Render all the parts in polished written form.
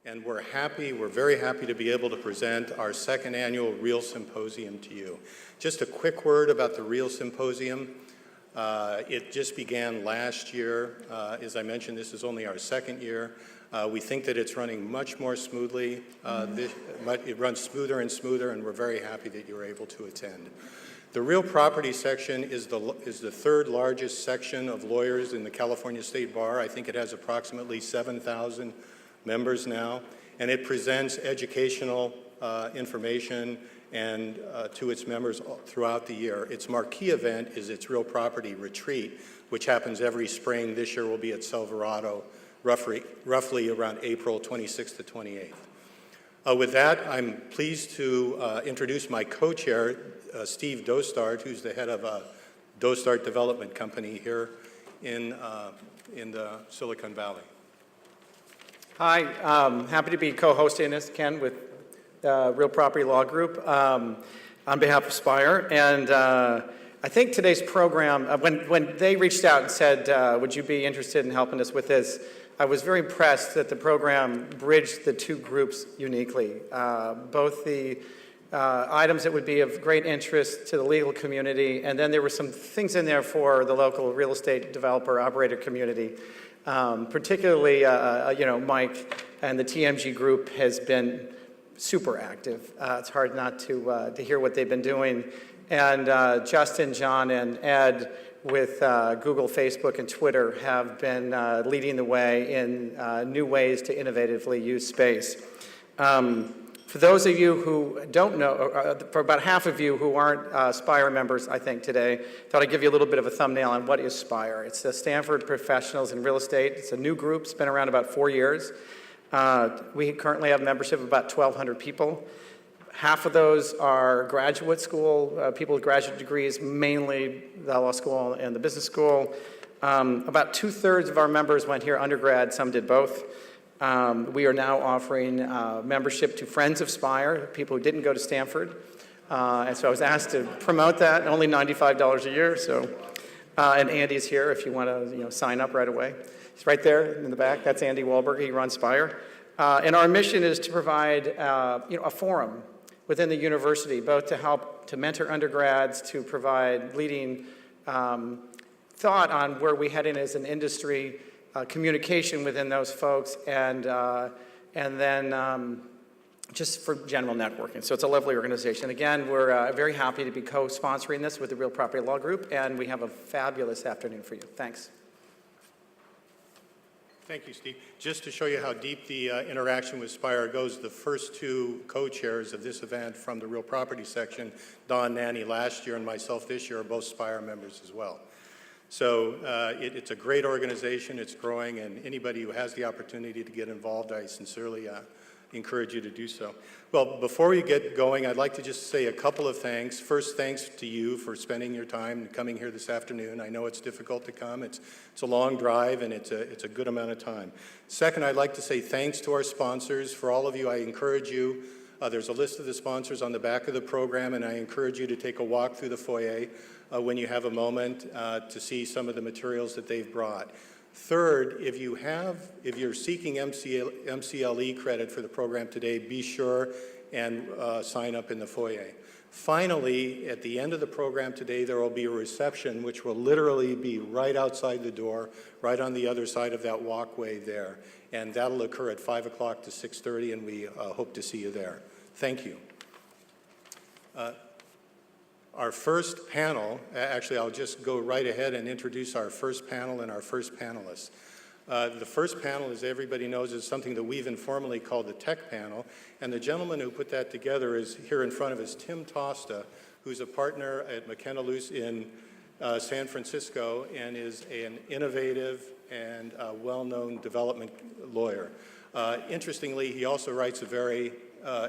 And we're very happy to be able to present our second annual Real Symposium to you. Just a quick word about the Real Symposium. It just began last year. As I mentioned, this is only our second year. We think that it's running much more smoothly. It runs smoother and smoother, and we're very happy that you were able to attend. The real property section is the third largest section of lawyers in the California State Bar. I think it has approximately 7,000 members now, and it presents educational information and to its members throughout the year. Its marquee event is its Real Property Retreat, which happens every spring. This year will be at Silverado, roughly around April 26th to 28th. With that, I'm pleased to introduce my co-chair, Steve Dostart, who's the head of a Dostart Development Company here in the Silicon Valley. Hi, happy to be co-hosting this, Ken, with Real Property Law Group on behalf of SPIRE. And I think today's program, when they reached out and said, would you be interested in helping us with this, I was very impressed that the program bridged the two groups uniquely. Both the items that would be of great interest to the legal community, and then there were some things in there for the local real estate developer operator community. Particularly, Mike and the TMG group has been super active. It's hard not to hear what they've been doing. And Justin, John, and Ed with Google, Facebook, and Twitter have been leading the way in new ways to innovatively use space. For those of you who don't know, for about half of you who aren't SPIRE members, I think, today, thought I'd give you a little bit of a thumbnail on what is SPIRE. It's the Stanford Professionals in Real Estate. It's a new group. It's been around about 4 years. We currently have a membership of about 1,200 people. Half of those are graduate school, people with graduate degrees, mainly the law school and the business school. About 2/3 of our members went here undergrad. Some did both. We are now offering membership to friends of SPIRE, people who didn't go to Stanford. And so I was asked to promote that, only $95 a year. So, and Andy's here if you want to sign up right away. He's right there in the back. That's Andy Wahlberg. He runs SPIRE. And our mission is to provide a forum within the university, both to help to mentor undergrads, to provide leading thought on where we're heading as an industry, communication within those folks, and then just for general networking. So it's a lovely organization. Again, we're very happy to be co-sponsoring this with the Real Property Law Group, and we have a fabulous afternoon for you. Thanks. Thank you, Steve. Just to show you how deep the interaction with SPIRE goes, the first two co-chairs of this event from the Real Property section, Don Nanny last year and myself this year, are both SPIRE members as well. So it's a great organization, it's growing, and anybody who has the opportunity to get involved, I sincerely encourage you to do so. Well, before we get going, I'd like to just say a couple of thanks. First, thanks to you for spending your time coming here this afternoon. I know it's difficult to come. It's a long drive, and it's a good amount of time. Second, I'd like to say thanks to our sponsors. For all of you, I encourage you, there's a list of the sponsors on the back of the program, and I encourage you to take a walk through the foyer when you have a moment to see some of the materials that they've brought. Third, if you're seeking MCLE credit for the program today, be sure and sign up in the foyer. Finally, at the end of the program today, there will be a reception which will literally be right outside the door, right on the other side of that walkway there. And that'll occur at 5 o'clock to 6:30, and we hope to see you there. Thank you. Our first panel, actually I'll just go right ahead and introduce our first panel and our first panelists. The first panel, as everybody knows, is something that we've informally called the tech panel, and the gentleman who put that together is here in front of us, Tim Tosta, who's a partner at McKenna Luce in San Francisco and is an innovative and well-known development lawyer. Interestingly, he also writes a very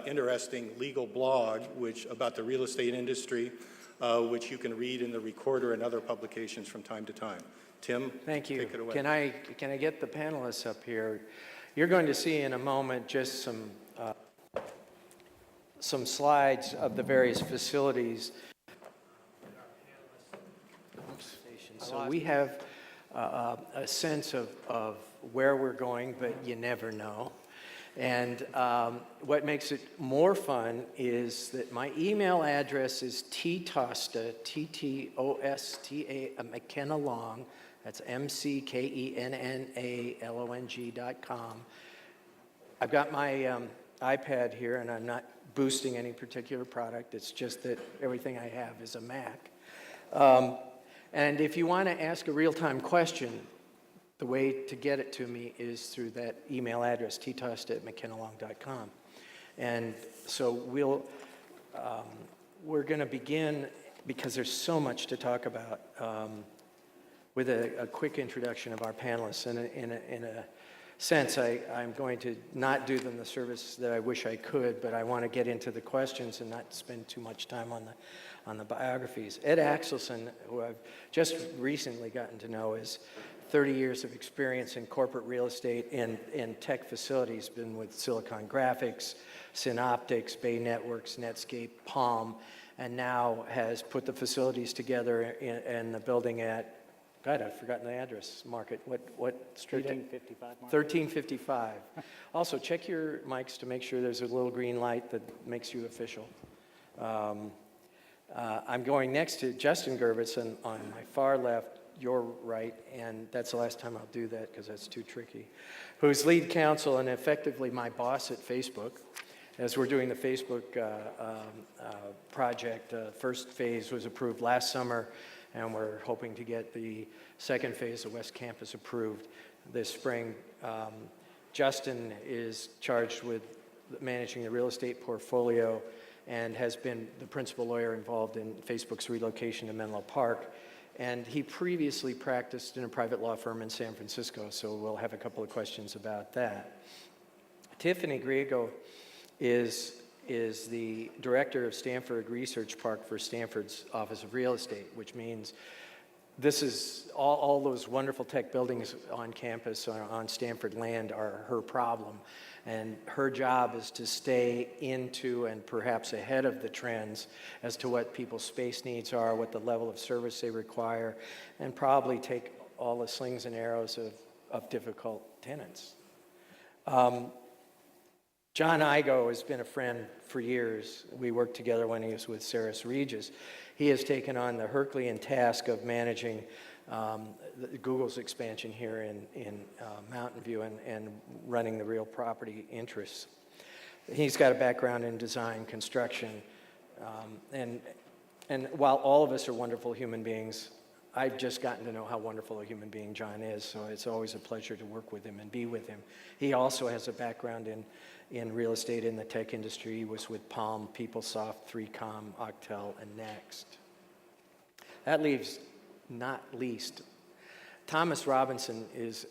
interesting legal blog about the real estate industry, which you can read in the Recorder and other publications from time to time. Tim, thank you. Take it away. Can I get the panelists up here? You're going to see in a moment just some slides of the various facilities. So we have a sense of where we're going, but you never know. And what makes it more fun is that my email address is ttosta, T-T-O-S-T-A, McKenna Long, that's McKennalong.com. I've got my iPad here, and I'm not boosting any particular product. It's just that everything I have is a Mac. And if you want to ask a real-time question, the way to get it to me is through that email address, ttosta@mckennalong.com. And so we're going to begin, because there's so much to talk about, with a quick introduction of our panelists. In a sense, I'm going to not do them the service that I wish I could, but I want to get into the questions and not spend too much time on the biographies. Ed Axelson, who I've just recently gotten to know, is 30 years of experience in corporate real estate in tech facilities, been with Silicon Graphics, Synoptics, Bay Networks, Netscape, Palm, and now has put the facilities together in the building at, God, I've forgotten the address, Market. What street? 1355 Market. 1355. Also, check your mics to make sure there's a little green light that makes you official. I'm going next to Justin Gervitz on my far left, your right, and that's the last time I'll do that because that's too tricky, who's lead counsel and effectively my boss at Facebook. As we're doing the Facebook project, first phase was approved last summer, and we're hoping to get the second phase of West Campus approved this spring. Justin is charged with managing the real estate portfolio and has been the principal lawyer involved in Facebook's relocation to Menlo Park. And he previously practiced in a private law firm in San Francisco, so we'll have a couple of questions about that. Tiffany Griego is the director of Stanford Research Park for Stanford's Office of Real Estate, which means this is all those wonderful tech buildings on campus on Stanford land are her problem. And her job is to stay into and perhaps ahead of the trends as to what people's space needs are, what the level of service they require, and probably take all the slings and arrows of difficult tenants. John Igo has been a friend for years. We worked together when he was with Saris Regis. He has taken on the Herculean task of managing Google's expansion here in Mountain View and running the real property interests. He's got a background in design, construction, and while all of us are wonderful human beings, I've just gotten to know how wonderful a human being John is, so it's always a pleasure to work with him and be with him. He also has a background in real estate in the tech industry. He was with Palm, PeopleSoft, 3Com, Octel, and Next. That leaves, not least, Thomas Robinson is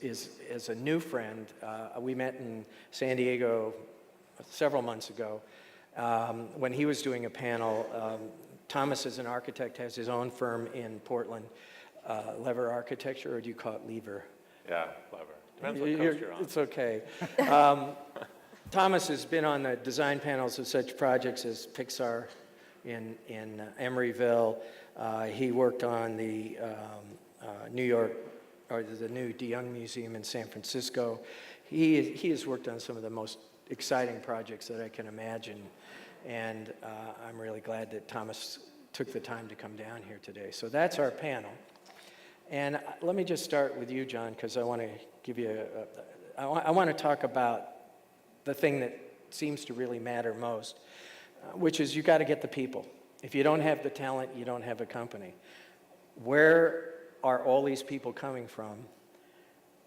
a new friend. We met in San Diego several months ago when he was doing a panel. Thomas is an architect, has his own firm in Portland, Lever Architecture, or do you call it Lever? Yeah, Lever. Depends what coast you're on. It's okay. Thomas has been on the design panels of such projects as Pixar in Emeryville. He worked on the New York, or the new DeYoung Museum in San Francisco. He has worked on some of the most exciting projects that I can imagine. And I'm really glad that Thomas took the time to come down here today. So that's our panel. And let me just start with you, John, because I want to give you I want to talk about the thing that seems to really matter most, which is you got to get the people. If you don't have the talent, you don't have a company. Where are all these people coming from?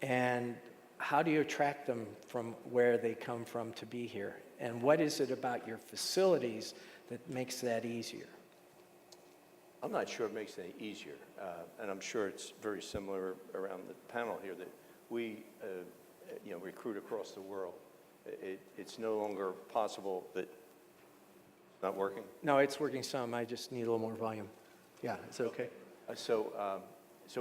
And how do you attract them from where they come from to be here? And what is it about your facilities that makes that easier? I'm not sure it makes it any easier, and I'm sure it's very similar around the panel here that we recruit across the world. It's no longer possible that it's not working. No, it's working some. I just need a little more volume. Yeah, it's okay. So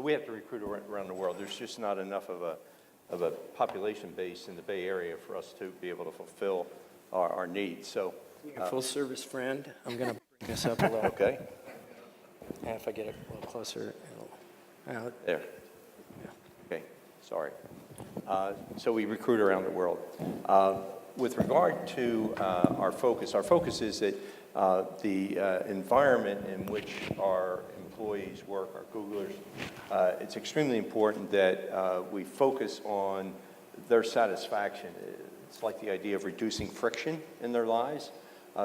we have to recruit around the world. There's just not enough of a population base in the Bay Area for us to be able to fulfill our needs. So, Your full service friend. I'm going to bring this up a little. okay, And if I get it a little closer, it'll, there. Okay, sorry. So we recruit around the world. with regard to our focus is that the environment in which our employees work, our Googlers, it's extremely important that we focus on their satisfaction. It's like the idea of reducing friction in their lives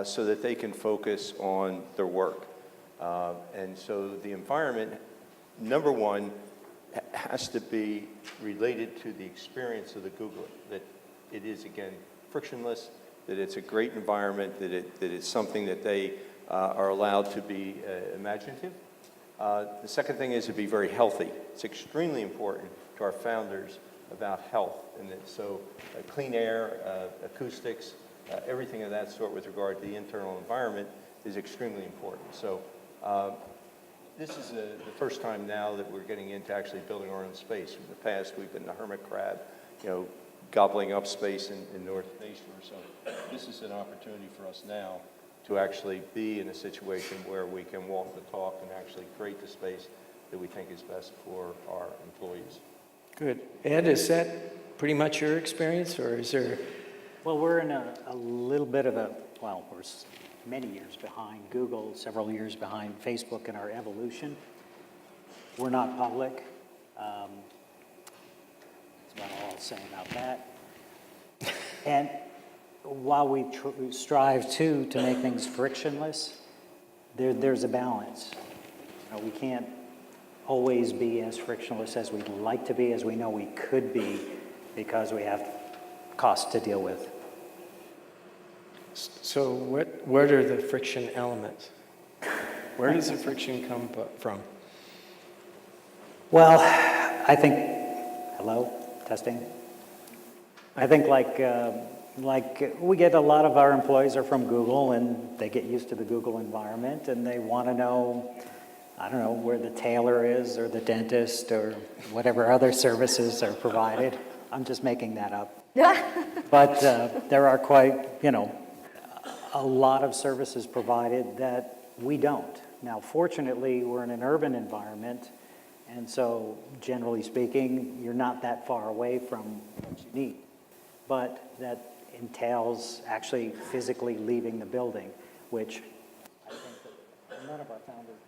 so that they can focus on their work. And so the environment, number one, has to be related to the experience of the Googler, that it is, again, frictionless, that it's a great environment, that it's something that they are allowed to be imaginative. The second thing is to be very healthy. It's extremely important to our founders about health, and so clean air, acoustics, everything of that sort with regard to the internal environment is extremely important. So this is the first time now that we're getting into actually building our own space. In the past, we've been the hermit crab, gobbling up space in North Nashua. So this is an opportunity for us now to actually be in a situation where we can walk the talk and actually create the space that we think is best for our employees. Good. Ed, is that pretty much your experience, or is there? Well, we're in a little bit of we're many years behind Google, several years behind Facebook in our evolution. We're not public. That's about all I'll say about that. And while we strive to make things frictionless, there's a balance. We can't always be as frictionless as we'd like to be, as we know we could be, because we have costs to deal with. So what are the friction elements? Where does the friction come from? Well, I think, hello, testing. I think like we get a lot of our employees are from Google, and they get used to the Google environment, and they want to know, I don't know, where the tailor is, or the dentist, or whatever other services are provided. I'm just making that up. But there are quite, a lot of services provided that we don't. Now, fortunately, we're in an urban environment, and so generally speaking, you're not that far away from what you need. But that entails actually physically leaving the building, which I think that none of our founders,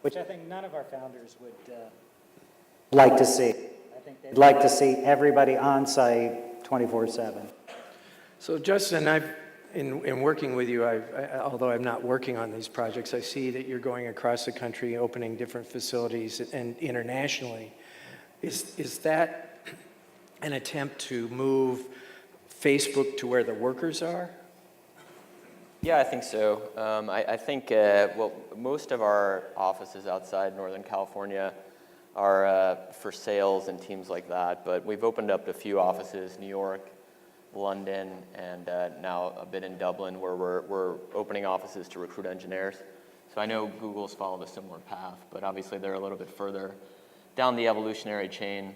which I think none of our founders would like to see. I think they'd like to see everybody on site 24/7. So Justin, in working with you, although I'm not working on these projects, I see that you're going across the country, opening different facilities and internationally. Is that an attempt to move Facebook to where the workers are? Yeah, I think so. I think, most of our offices outside Northern California are for sales and teams like that, but we've opened up a few offices, New York, London, and now a bit in Dublin, where we're opening offices to recruit engineers. So I know Google's followed a similar path, but obviously they're a little bit further down the evolutionary chain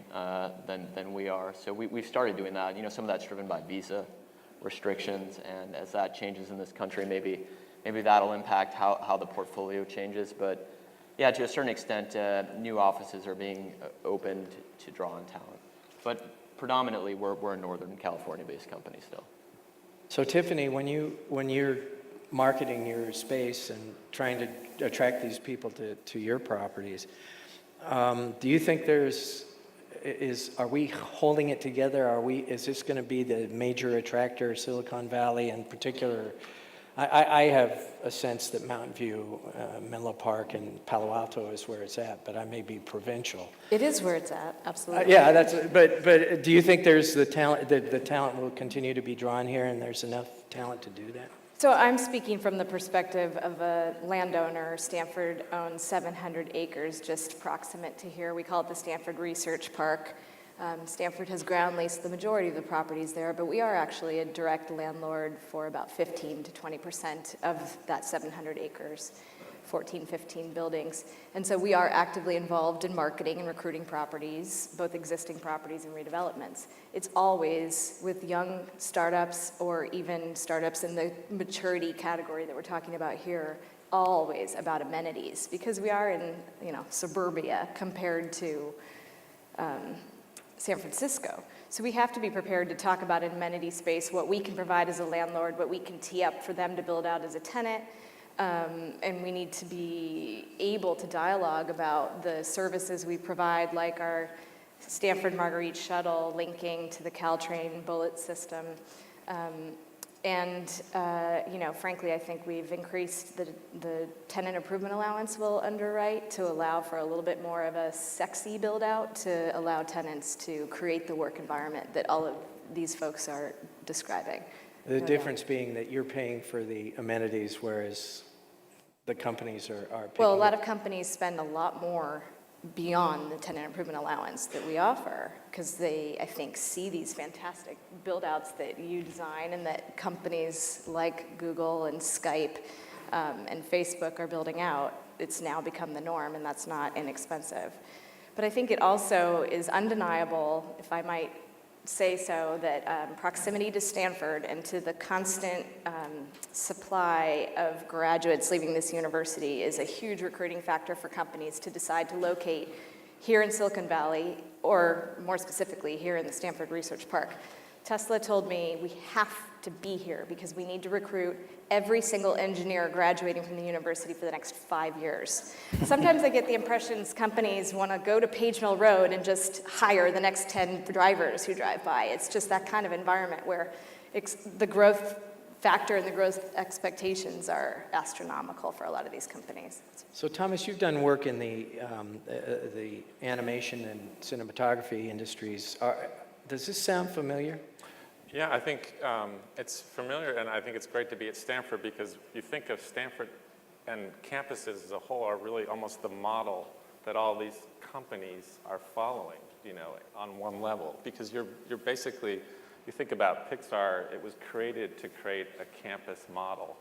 than we are. So we've started doing that. Some of that's driven by visa restrictions, and as that changes in this country, maybe that'll impact how the portfolio changes. But yeah, to a certain extent, new offices are being opened to draw in talent. But predominantly, we're a Northern California-based company still. So Tiffany, when you're marketing your space and trying to attract these people to your properties, do you think are we holding it together? Is this going to be the major attractor, Silicon Valley in particular? I have a sense that Mountain View, Menlo Park, and Palo Alto is where it's at, but I may be provincial. It is where it's at, absolutely. Yeah, but do you think there's the talent, the talent will continue to be drawn here, and there's enough talent to do that? So I'm speaking from the perspective of a landowner. Stanford owns 700 acres just proximate to here. We call it the Stanford Research Park. Stanford has ground leased the majority of the properties there, but we are actually a direct landlord for about 15 to 20% of that 700 acres, 14, 15 buildings. And so we are actively involved in marketing and recruiting properties, both existing properties and redevelopments. It's always with young startups or even startups in the maturity category that we're talking about here, always about amenities, because we are in, suburbia compared to San Francisco. So we have to be prepared to talk about amenity space, what we can provide as a landlord, what we can tee up for them to build out as a tenant. And we need to be able to dialogue about the services we provide, like our Stanford Marguerite shuttle linking to the Caltrain bullet system. Frankly, I think we've increased the tenant improvement allowance we'll underwrite to allow for a little bit more of a sexy build out to allow tenants to create the work environment that all of these folks are describing. The difference being that you're paying for the amenities, whereas the companies are paying. Well, a lot of companies spend a lot more beyond the tenant improvement allowance that we offer, because they, I think, see these fantastic build-outs that you design and that companies like Google and Skype and Facebook are building out. It's now become the norm, and that's not inexpensive. But I think it also is undeniable, if I might say so, that proximity to Stanford and to the constant supply of graduates leaving this university is a huge recruiting factor for companies to decide to locate here in Silicon Valley, or more specifically, here in the Stanford Research Park. Tesla told me we have to be here because we need to recruit every single engineer graduating from the university for the next 5 years. Sometimes I get the impressions companies want to go to Page Mill Road and just hire the next 10 drivers who drive by. It's just that kind of environment where the growth factor and the growth expectations are astronomical for a lot of these companies. So Thomas, you've done work in the animation and cinematography industries. Does this sound familiar? Yeah, I think it's familiar, and I think it's great to be at Stanford because you think of Stanford and campuses as a whole are really almost the model that all these companies are following, on one level. Because you're basically, you think about Pixar, it was created to create a campus model.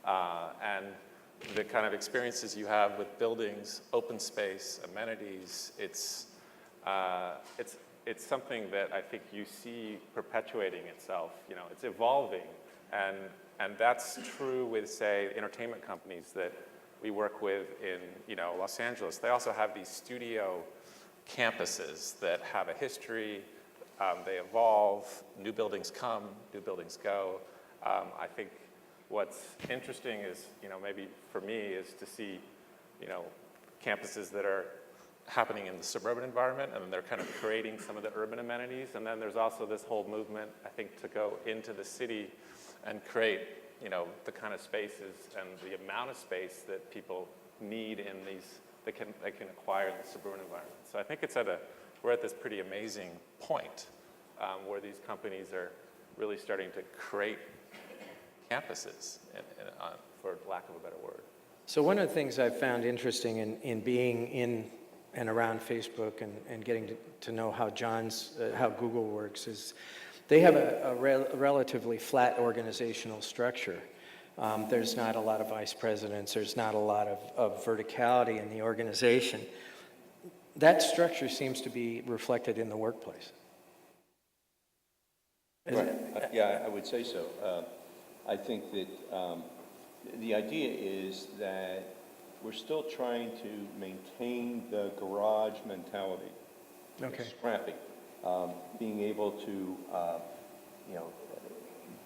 And the kind of experiences you have with buildings, open space, amenities, it's something that I think you see perpetuating itself. It's evolving, and that's true with, say, entertainment companies that we work with in, Los Angeles. They also have these studio campuses that have a history. They evolve. New buildings come. New buildings go. I think what's interesting is, maybe for me, is to see, campuses that are happening in the suburban environment, and they're kind of creating some of the urban amenities. And then there's also this whole movement, I think, to go into the city and create, the kind of spaces and the amount of space that people need in these, they can acquire in the suburban environment. So I think we're at this pretty amazing point where these companies are really starting to create campuses, for lack of a better word. So one of the things I've found interesting in being in and around Facebook and getting to know how Google works is they have a relatively flat organizational structure. There's not a lot of vice presidents. There's not a lot of verticality in the organization. That structure seems to be reflected in the workplace. Right. Yeah, I would say so. I think that the idea is that we're still trying to maintain the garage mentality. Okay. Scrappy. Being able to,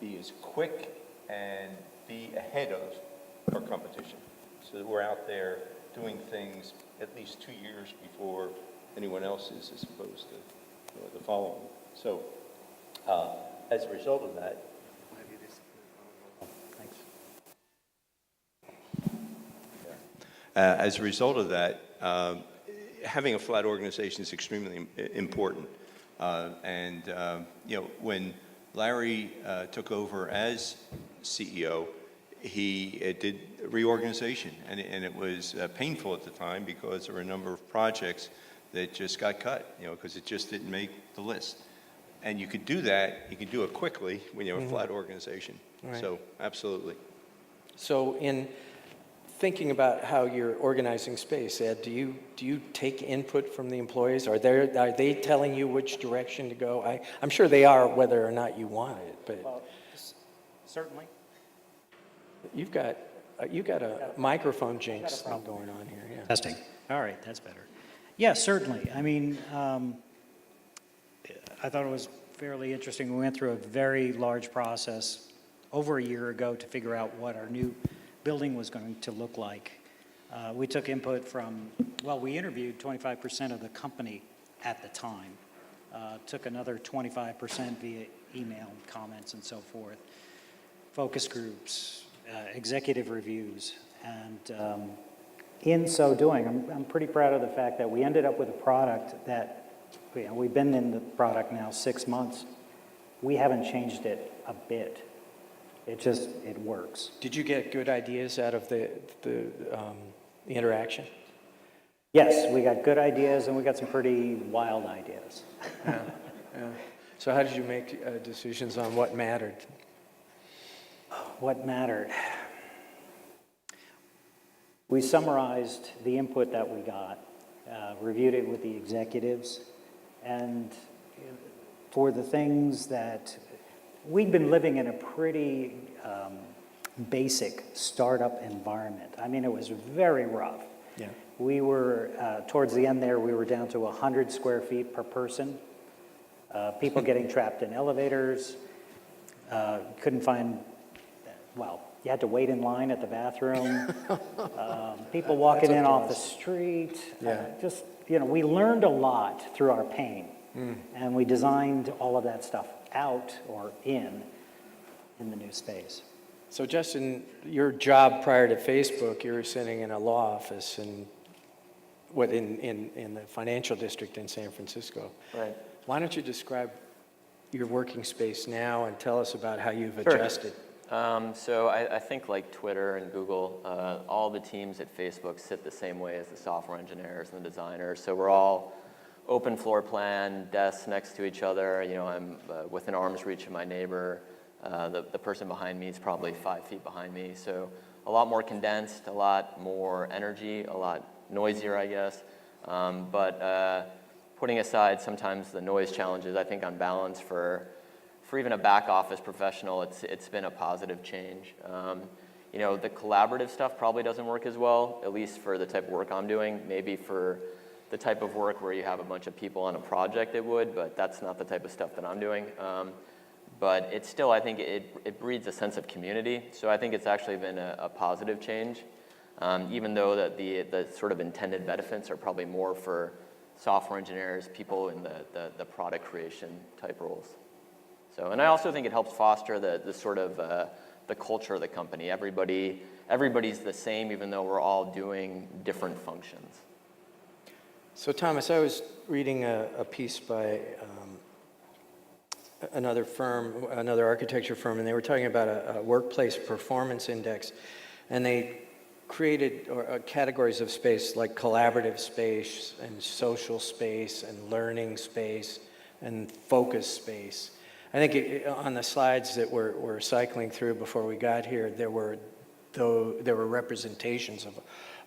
be as quick and be ahead of our competition. So that we're out there doing things at least 2 years before anyone else is, as opposed to the following. So as a result of that, as a result of that, having a flat organization is extremely important. When Larry took over as CEO, he did reorganization, and it was painful at the time because there were a number of projects that just got cut, because it just didn't make the list. And you could do that, you could do it quickly when you have a flat organization. Right. So, absolutely. So in thinking about how you're organizing space, Ed, do you take input from the employees? Are they telling you which direction to go? I'm sure they are, whether or not you want it. But Well, certainly. you've got a microphone jinx thing going on here. Yeah. Testing. All right, that's better. Yeah, certainly. I mean, I thought it was fairly interesting. We went through a very large process over a year ago to figure out what our new building was going to look like. We took input from, well, we interviewed 25% of the company at the time, took another 25% via email comments and so forth, focus groups, executive reviews, and in so doing, I'm pretty proud of the fact that we ended up with a product that, we've been in the product now 6 months. We haven't changed it a bit. It works. Did you get good ideas out of the interaction? Yes, we got good ideas and we got some pretty wild ideas. Yeah. So how did you make decisions on what mattered? What mattered? We summarized the input that we got, reviewed it with the executives, and for the things that we'd been living in a pretty basic startup environment. I mean, it was very rough. Yeah. We were, towards the end there, we were down to 100 square feet per person. People getting trapped in elevators, couldn't find, well, you had to wait in line at the bathroom. People walking in off the street. Yeah. Just, we learned a lot through our pain. And we designed all of that stuff out or in the new space. So Justin, your job prior to Facebook, you were sitting in a law office in the financial district in San Francisco. Right. Why don't you describe your working space now and tell us about how you've adjusted? So I think like Twitter and Google, all the teams at Facebook sit the same way as the software engineers and the designers. So we're all open floor plan, desks next to each other. I'm within arm's reach of my neighbor. The person behind me is probably 5 feet behind me. So a lot more condensed, a lot more energy, a lot noisier, I guess. But putting aside sometimes the noise challenges, I think on balance for even a back office professional, it's been a positive change. The collaborative stuff probably doesn't work as well, at least for the type of work I'm doing. Maybe for the type of work where you have a bunch of people on a project it would, but that's not the type of stuff that I'm doing. But it's still, I think it breeds a sense of community. So I think it's actually been a positive change, even though that the sort of intended benefits are probably more for software engineers, people in the product creation type roles. So, and I also think it helps foster the sort of the culture of the company. Everybody's the same, even though we're all doing different functions. So Thomas, I was reading a piece by another architecture firm, and they were talking about a workplace performance index, and they created categories of space like collaborative space and social space and learning space and focus space. I think on the slides that we're cycling through before we got here, there were representations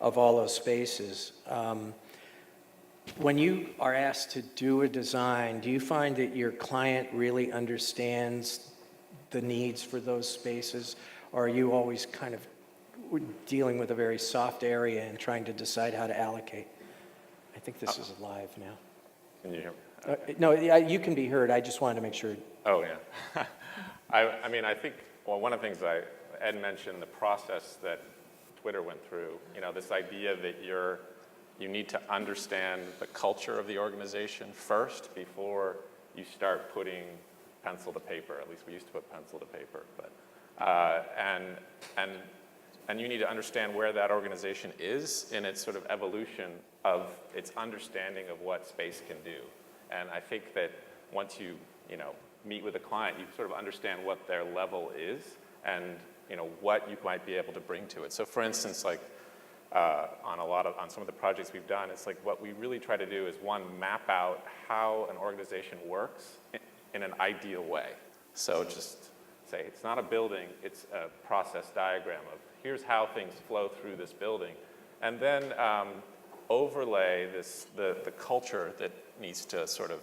of all those spaces. When you are asked to do a design, do you find that your client really understands the needs for those spaces, or are you always kind of dealing with a very soft area and trying to decide how to allocate? I think this is live now. Can you hear me? No, you can be heard. I just wanted to make sure. Oh, yeah. I mean, I think, well, one of the things Ed mentioned, the process that Twitter went through, this idea that you need to understand the culture of the organization first before you start putting pencil to paper. At least we used to put pencil to paper. But and you need to understand where that organization is in its sort of evolution of its understanding of what space can do. And I think that once you meet with a client, you sort of understand what their level is and what you might be able to bring to it. So for instance, like on some of the projects we've done, it's like what we really try to do is map out how an organization works in an ideal way. So just say it's not a building, it's a process diagram of here's how things flow through this building, and then overlay the culture that needs to sort of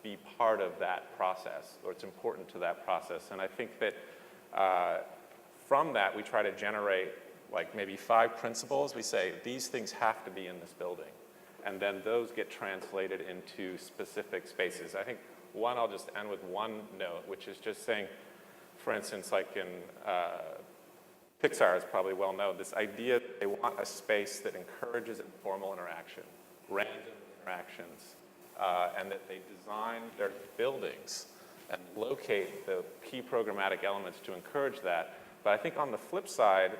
be part of that process, or it's important to that process. And I think that from that we try to generate like maybe 5 principles. We say these things have to be in this building, and then those get translated into specific spaces. I think One, I'll just end with one note, which is just saying, for instance, like in Pixar is probably well known, this idea that they want a space that encourages informal interaction, random interactions, and that they design their buildings and locate the key programmatic elements to encourage that. But I think on the flip side,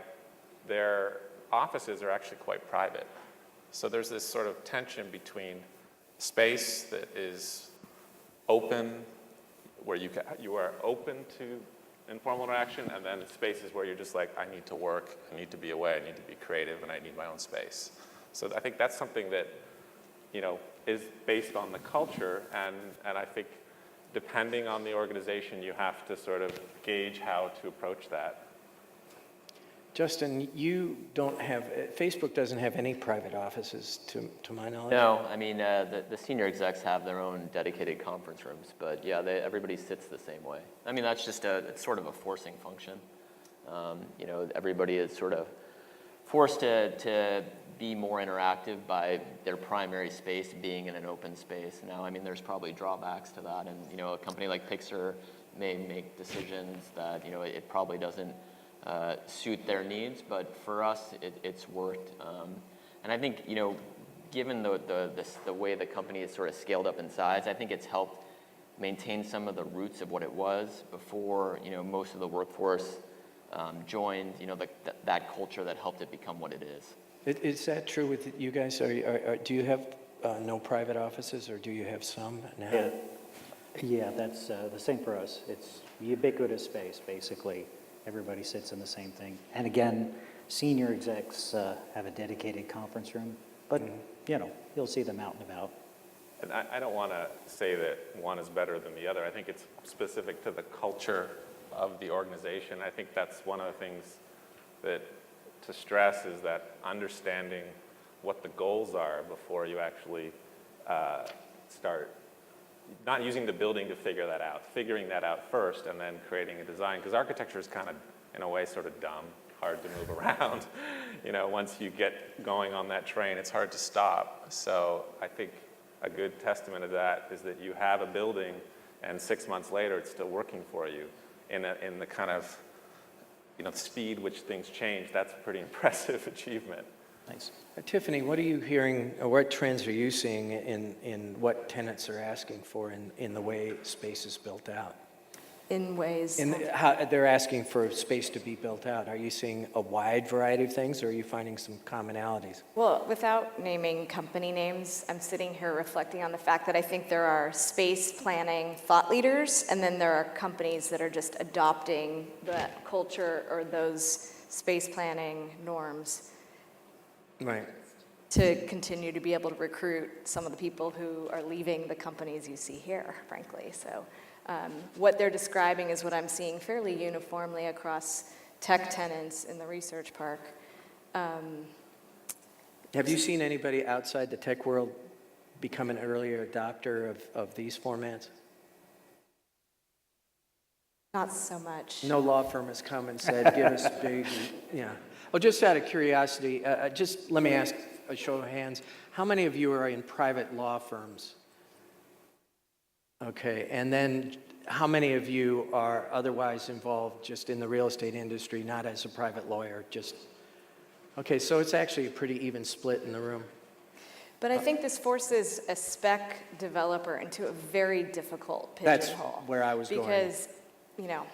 their offices are actually quite private. So there's this sort of tension between space that is open, where you are open to informal interaction, and then spaces where you're just like, I need to work, I need to be away, I need to be creative, and I need my own space. So I think that's something that, you know, is based on the culture, and I think depending on the organization, you have to sort of gauge how to approach that. Justin, you don't have, Facebook doesn't have any private offices to my knowledge. No, I mean, the senior execs have their own dedicated conference rooms, but yeah, everybody sits the same way. I mean, that's just it's sort of a forcing function. You know, everybody is sort of forced to be more interactive by their primary space being in an open space. Now, I mean, there's probably drawbacks to that, and, you know, a company like Pixar may make decisions that, you know, it probably doesn't suit their needs, but for us, it's worked. And I think, you know, given the way the company is sort of scaled up in size, I think it's helped maintain some of the roots of what it was before, you know, most of the workforce joined, you know, that culture that helped it become what it is. Is that true with you guys? Do you have no private offices, or do you have some now? Yeah, that's the same for us. It's ubiquitous space, basically. Everybody sits in the same thing. And again, senior execs have a dedicated conference room, but, you know, you'll see them out and about. And I don't want to say that one is better than the other. I think it's specific to the culture of the organization. I think that's one of the things that to stress is that understanding what the goals are before you actually start, not using the building to figure that out, figuring that out first and then creating a design. Because architecture is kind of, in a way, sort of dumb, hard to move around. You know, once you get going on that train, it's hard to stop. So I think a good testament of that is that you have a building and 6 months later it's still working for you in the kind of, you know, speed which things change. That's a pretty impressive achievement. Thanks. Tiffany, what are you hearing, or what trends are you seeing in what tenants are asking for in the way space is built out? In ways. In how they're asking for space to be built out. Are you seeing a wide variety of things, or are you finding some commonalities? Well, without naming company names, I'm sitting here reflecting on the fact that I think there are space planning thought leaders, and then there are companies that are just adopting the culture or those space planning norms. Right. To continue to be able to recruit some of the people who are leaving the companies you see here, frankly. So what they're describing is what I'm seeing fairly uniformly across tech tenants in the research park. Have you seen anybody outside the tech world become an earlier adopter of these formats? Not so much. No law firm has come and said, give us big, yeah. Well, just out of curiosity, just let me ask a show of hands. How many of you are in private law firms? Okay, and then how many of you are otherwise involved just in the real estate industry, not as a private lawyer, just, okay, so it's actually a pretty even split in the room. But I think this forces a spec developer into a very difficult That's pigeonhole. where I was going. Because, you know,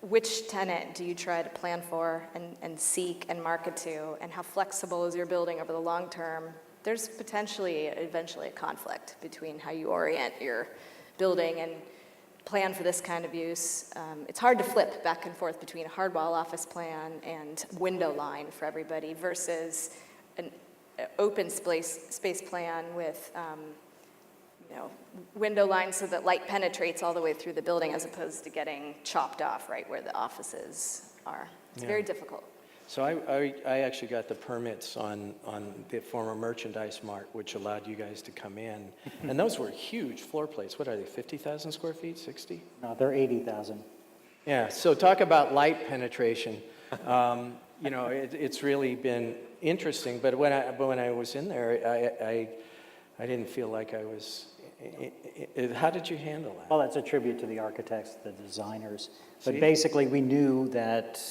which tenant do you try to plan for and seek and market to, and how flexible is your building over the long term? There's potentially, eventually, a conflict between how you orient your building and plan for this kind of use. It's hard to flip back and forth between a hard wall office plan and window line for everybody versus an open space plan with you know, window lines so that light penetrates all the way through the building as opposed to getting chopped off right where the offices are. It's very difficult. So I actually got the permits on the former Merchandise Mart, which allowed you guys to come in. And those were huge floor plates. What are they, 50,000 square feet, 60? No, they're 80,000. Yeah, so talk about light penetration. You know, it's really been interesting, but when I was in there, I didn't feel like I was How did you handle that? Well, that's a tribute to the architects, the designers. But See? basically, we knew that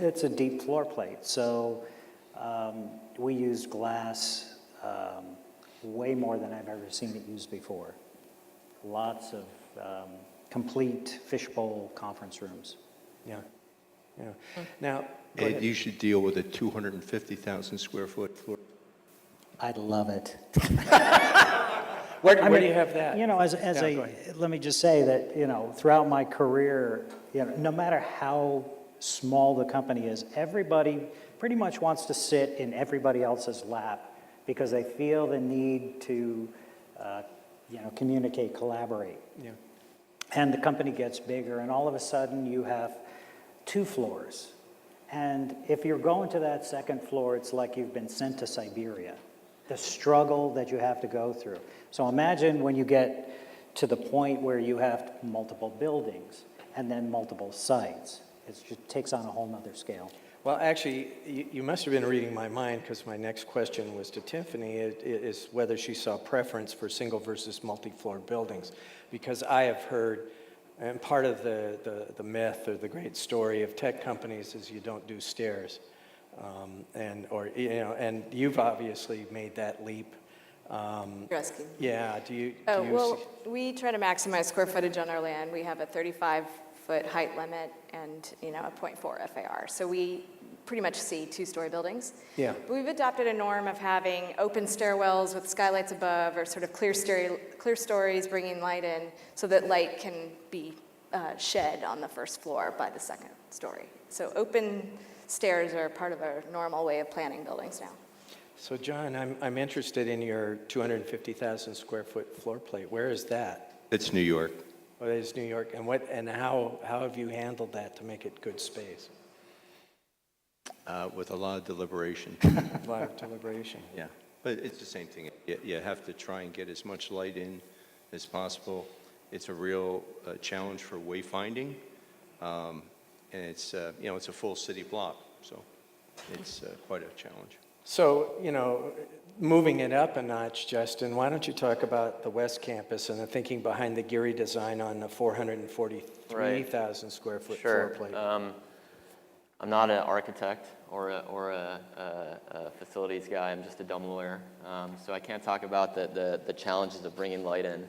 it's a deep floor plate. So we used glass way more than I've ever seen it used before. Lots of complete fishbowl conference rooms. Yeah, yeah. Now, go Ed, ahead. you should deal with a 250,000 square foot floor. I'd love it. Where I do mean, you have that? You know, as Yeah, a, go ahead. let me just say that, you know, throughout my career, you know, no matter how small the company is, everybody pretty much wants to sit in everybody else's lap because they feel the need to, you know, communicate, collaborate. Yeah. And the company gets bigger, and all of a sudden you have 2 floors. And if you're going to that second floor, it's like you've been sent to Siberia. The struggle that you have to go through. So imagine when you get to the point where you have multiple buildings and then multiple sites. It just takes on a whole nother scale. Well, actually, you must have been reading my mind because my next question was to Tiffany, is whether she saw preference for single versus multi-floor buildings. Because I have heard, and part of the myth or the great story of tech companies is you don't do stairs. And you've obviously made that leap. You're asking. Yeah, do you Well, see- we try to maximize square footage on our land. We have a 35-foot height limit and, you know, a 0.4 FAR. So we pretty much see 2-story buildings. Yeah. But we've adopted a norm of having open stairwells with skylights above or sort of clear stories bringing light in so that light can be shed on the first floor by the second story. So open stairs are part of our normal way of planning buildings now. So John, I'm interested in your 250,000 square foot floor plate. Where is that? It's New York. What is New York, and how have you handled that to make it good space? With a lot of deliberation. A lot of deliberation. Yeah, but it's the same thing. You have to try and get as much light in as possible. It's a real challenge for wayfinding, and it's you know, it's a full city block, so it's quite a challenge. So, you know, moving it up a notch, Justin, why don't you talk about the West Campus and the thinking behind the Geary design on the 443,000 square foot floor Sure. plate? I'm not an architect or a facilities guy. I'm just a dumb lawyer. So I can't talk about the challenges of bringing light in.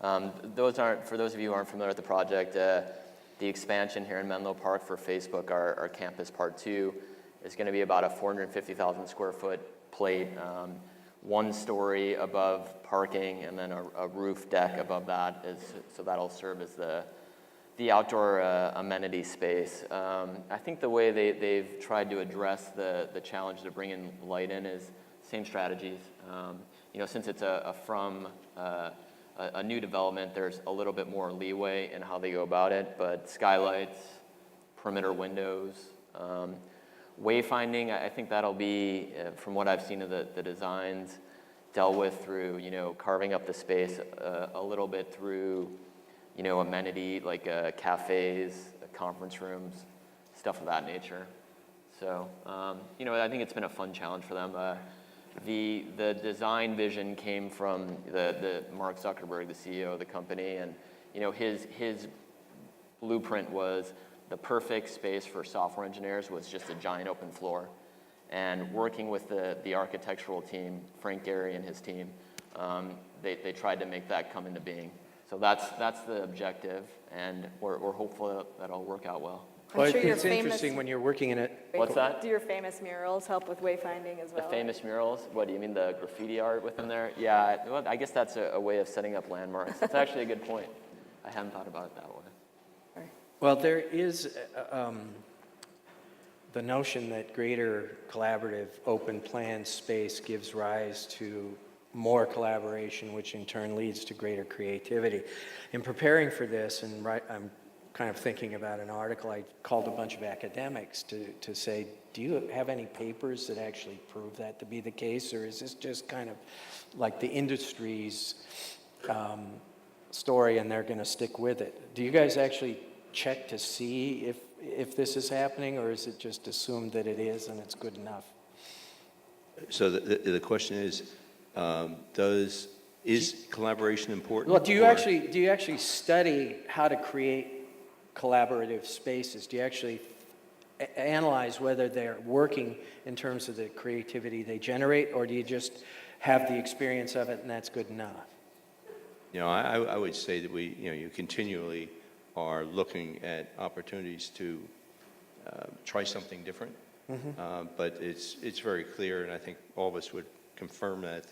For those of you who aren't familiar with the project, the expansion here in Menlo Park for Facebook, our campus part 2, is going to be about a 450,000 square foot plate, 1 story above parking, and then a roof deck above that. So that'll serve as the outdoor amenity space. I think the way they've tried to address the challenge to bring in light in is same strategies. You know, since it's a new development, there's a little bit more leeway in how they go about it, but skylights, perimeter windows, wayfinding, I think that'll be, from what I've seen of the designs, dealt with through, you know, carving up the space a little bit through, you know, amenity like cafes, conference rooms, stuff of that nature. So, you know, I think it's been a fun challenge for them. The design vision came from the Mark Zuckerberg, the CEO of the company, and, you know, his blueprint was the perfect space for software engineers was just a giant open floor. And working with the architectural team, Frank Gehry and his team, they tried to make that come into being. So that's the objective, and we're hopeful that'll work out well. Well, I'm sure your it's famous, interesting when you're working in it. What's that? Do your famous murals help with wayfinding as well? The famous murals? What, do you mean the graffiti art within there? Yeah, well, I guess that's a way of setting up landmarks. That's actually a good point. I hadn't thought about it that way. Well, there is the notion that greater collaborative open plan space gives rise to more collaboration, which in turn leads to greater creativity. In preparing for this, and I'm kind of thinking about an article, I called a bunch of academics to say, do you have any papers that actually prove that to be the case, or is this just kind of like the industry's story and they're going to stick with it? Do you guys actually check to see if this is happening, or is it just assumed that it is and it's good enough? So the question is, does Is collaboration important? Well, do you or- actually study how to create collaborative spaces? Do you actually analyze whether they're working in terms of the creativity they generate, or do you just have the experience of it and that's good enough? I would say that you continually are looking at opportunities to try something different. But it's very clear, and I think all of us would confirm that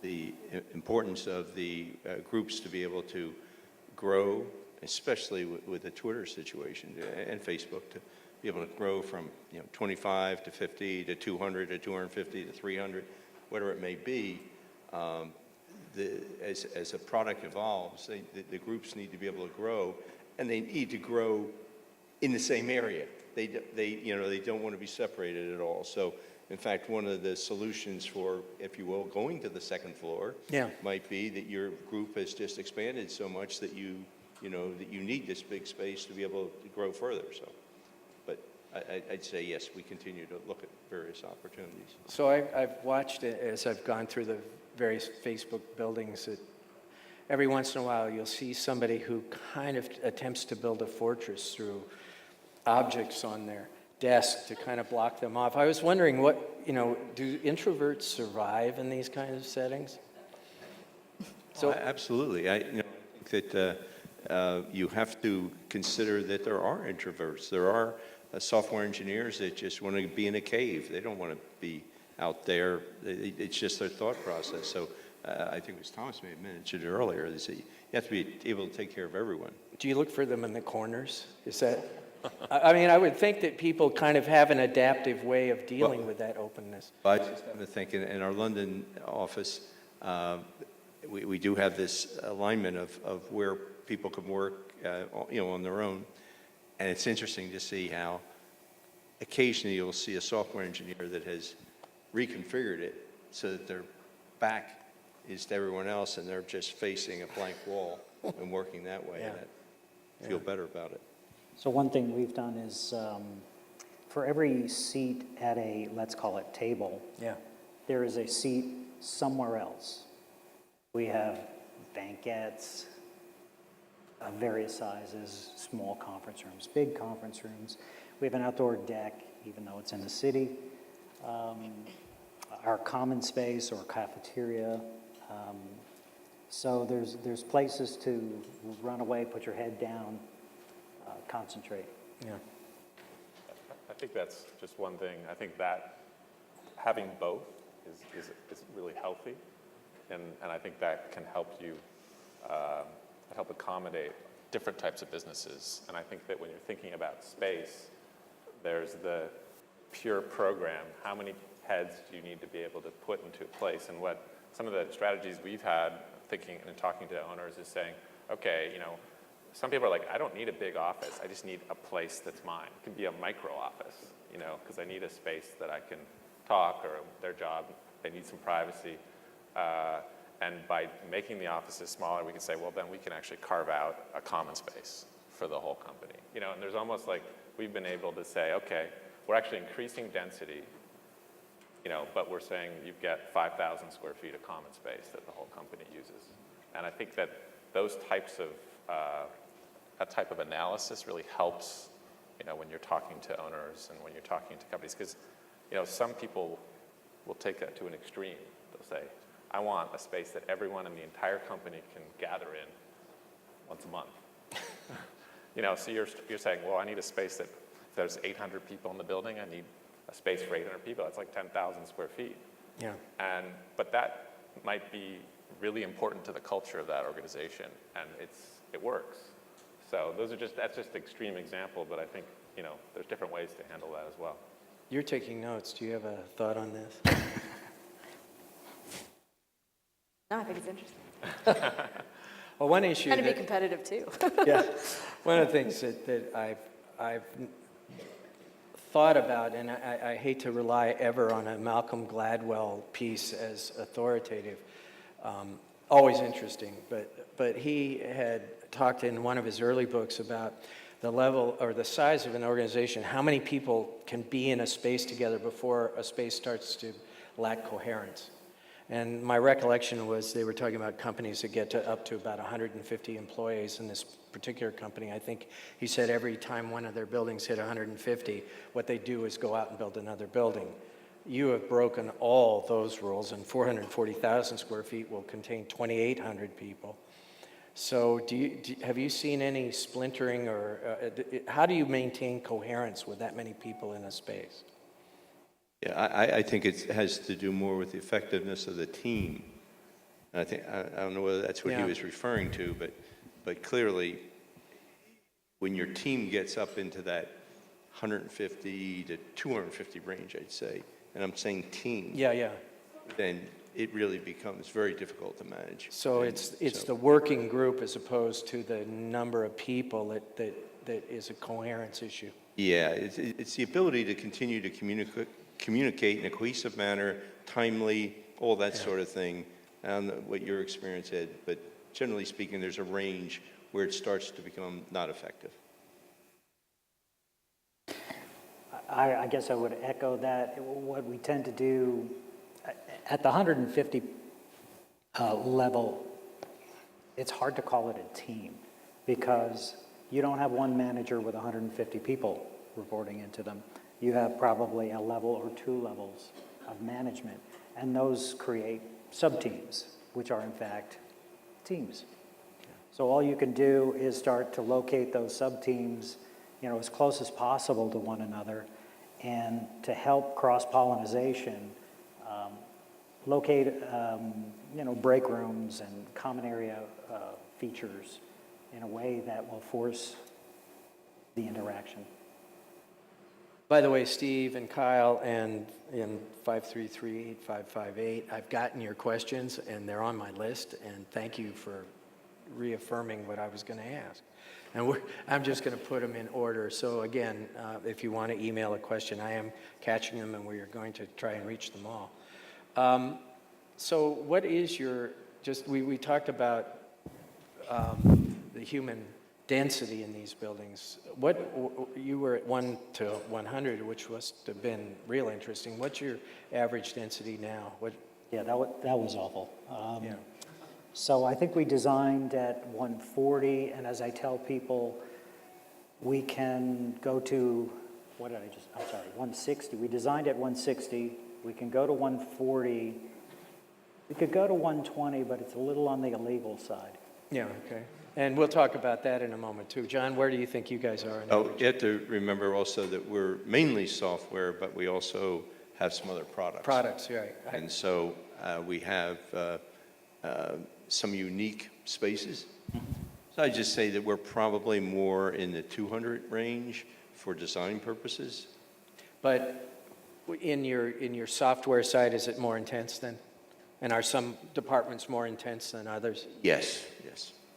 the importance of the groups to be able to grow, especially with the Twitter situation and Facebook, to be able to grow from 25 to 50 to 200 to 250 to 300, whatever it may be. As a product evolves, the groups need to be able to grow, and they need to grow in the same area. They don't want to be separated at all. So, in fact, one of the solutions for, if you will, going to the second floor might be that your group has just expanded so much that you need this big space to be able to grow further. So, but I'd say yes, we continue to look at various opportunities. So I've watched it as I've gone through the various Facebook buildings that every once in a while you'll see somebody who kind of attempts to build a fortress through objects on their desk to kind of block them off. I was wondering do introverts survive in these kinds of settings? So absolutely. I think that you have to consider that there are introverts. There are software engineers that just want to be in a cave. They don't want to be out there. It's just their thought process. So I think it was Thomas mentioned earlier, is that you have to be able to take care of everyone. Do you look for them in the corners? Is that... I mean, I would think that people kind of have an adaptive way of dealing with that openness. I just happen to think in our London office, we do have this alignment of where people can work, on their own. And it's interesting to see how occasionally you'll see a software engineer that has reconfigured it so that their back is to everyone else and they're just facing a blank wall and working that way. And I feel better about it. So one thing we've done is for every seat at a, let's call it table, there is a seat somewhere else. We have banquettes of various sizes, small conference rooms, big conference rooms. We have an outdoor deck, even though it's in the city. Our common space or cafeteria. So there's places to run away, put your head down, concentrate. Yeah. I think that's just one thing. I think that having both is really healthy, and I think that can help you help accommodate different types of businesses. And I think that when you're thinking about space, there's the pure program. How many heads do you need to be able to put into place? And what some of the strategies we've had thinking and talking to owners is saying, okay, some people are like, I don't need a big office. I just need a place that's mine. It can be a micro office, because I need a space that I can talk, or their job, they need some privacy. And by making the offices smaller, we can say, well, then we can actually carve out a common space for the whole company. And there's almost like we've been able to say, okay, we're actually increasing density, but we're saying you get 5,000 square feet of common space that the whole company uses. And I think that those types of that type of analysis really helps, when you're talking to owners and when you're talking to companies, because, some people will take that to an extreme. They'll say, I want a space that everyone in the entire company can gather in once a month. So you're saying, well, I need a space that if there's 800 people in the building, I need a space for 800 people. That's like 10,000 square feet. Yeah. But that might be really important to the culture of that organization, and it works. So that's just an extreme example, but I think, there's different ways to handle that as well. You're taking notes. Do you have a thought on this? No, I think it's interesting. Well, one issue Trying to be competitive too. yeah, one of the things that I've thought about, and I hate to rely ever on a Malcolm Gladwell piece as authoritative, always interesting, but he had talked in one of his early books about the level or the size of an organization, how many people can be in a space together before a space starts to lack coherence. And my recollection was they were talking about companies that get to up to about 150 employees. In this particular company, I think he said every time one of their buildings hit 150, what they do is go out and build another building. You have broken all those rules, and 440,000 square feet will contain 2,800 people. So have you seen any splintering, or how do you maintain coherence with that many people in a space? Yeah, I think it has to do more with the effectiveness of the team. I don't know whether that's what he was referring to, but clearly, when your team gets up into that 150 to 250 range, I'd say, and I'm saying team. Yeah. Then it really becomes very difficult to manage. So it's the working group as opposed to the number of people that is a coherence issue. Yeah, it's the ability to continue to communicate in a cohesive manner, timely, all that sort of thing. I don't know what your experience had, but generally speaking, there's a range where it starts to become not effective. I guess I would echo that. What we tend to do at the 150 level, it's hard to call it a team because you don't have one manager with 150 people reporting into them. You have probably a level or two levels of management, and those create sub-teams, which are in fact teams. So all you can do is start to locate those sub-teams, as close as possible to one another, and to help cross-pollination, locate, break rooms and common area features in a way that will force the interaction. By the way, Steve and Kyle and in 533-8558, I've gotten your questions and they're on my list, and thank you for reaffirming what I was going to ask. And I'm just going to put them in order. So again, if you want to email a question, I am catching them and we are going to try and reach them all. So what is we talked about the human density in these buildings. You were at 1 to 100, which must have been real interesting. What's your average density now? Yeah, that was awful. So I think we designed at 140, and as I tell people, we can go to, 160. We designed at 160. We can go to 140. We could go to 120, but it's a little on the illegal side. Yeah, okay. And we'll talk about that in a moment, too. John, where do you think you guys are? You have to remember also that we're mainly software, but we also have some other products. Products, right. And so we have some unique spaces. So I'd just say that we're probably more in the 200 range for design purposes. But in your software side, is it more intense then? And are some departments more intense than others? Yes.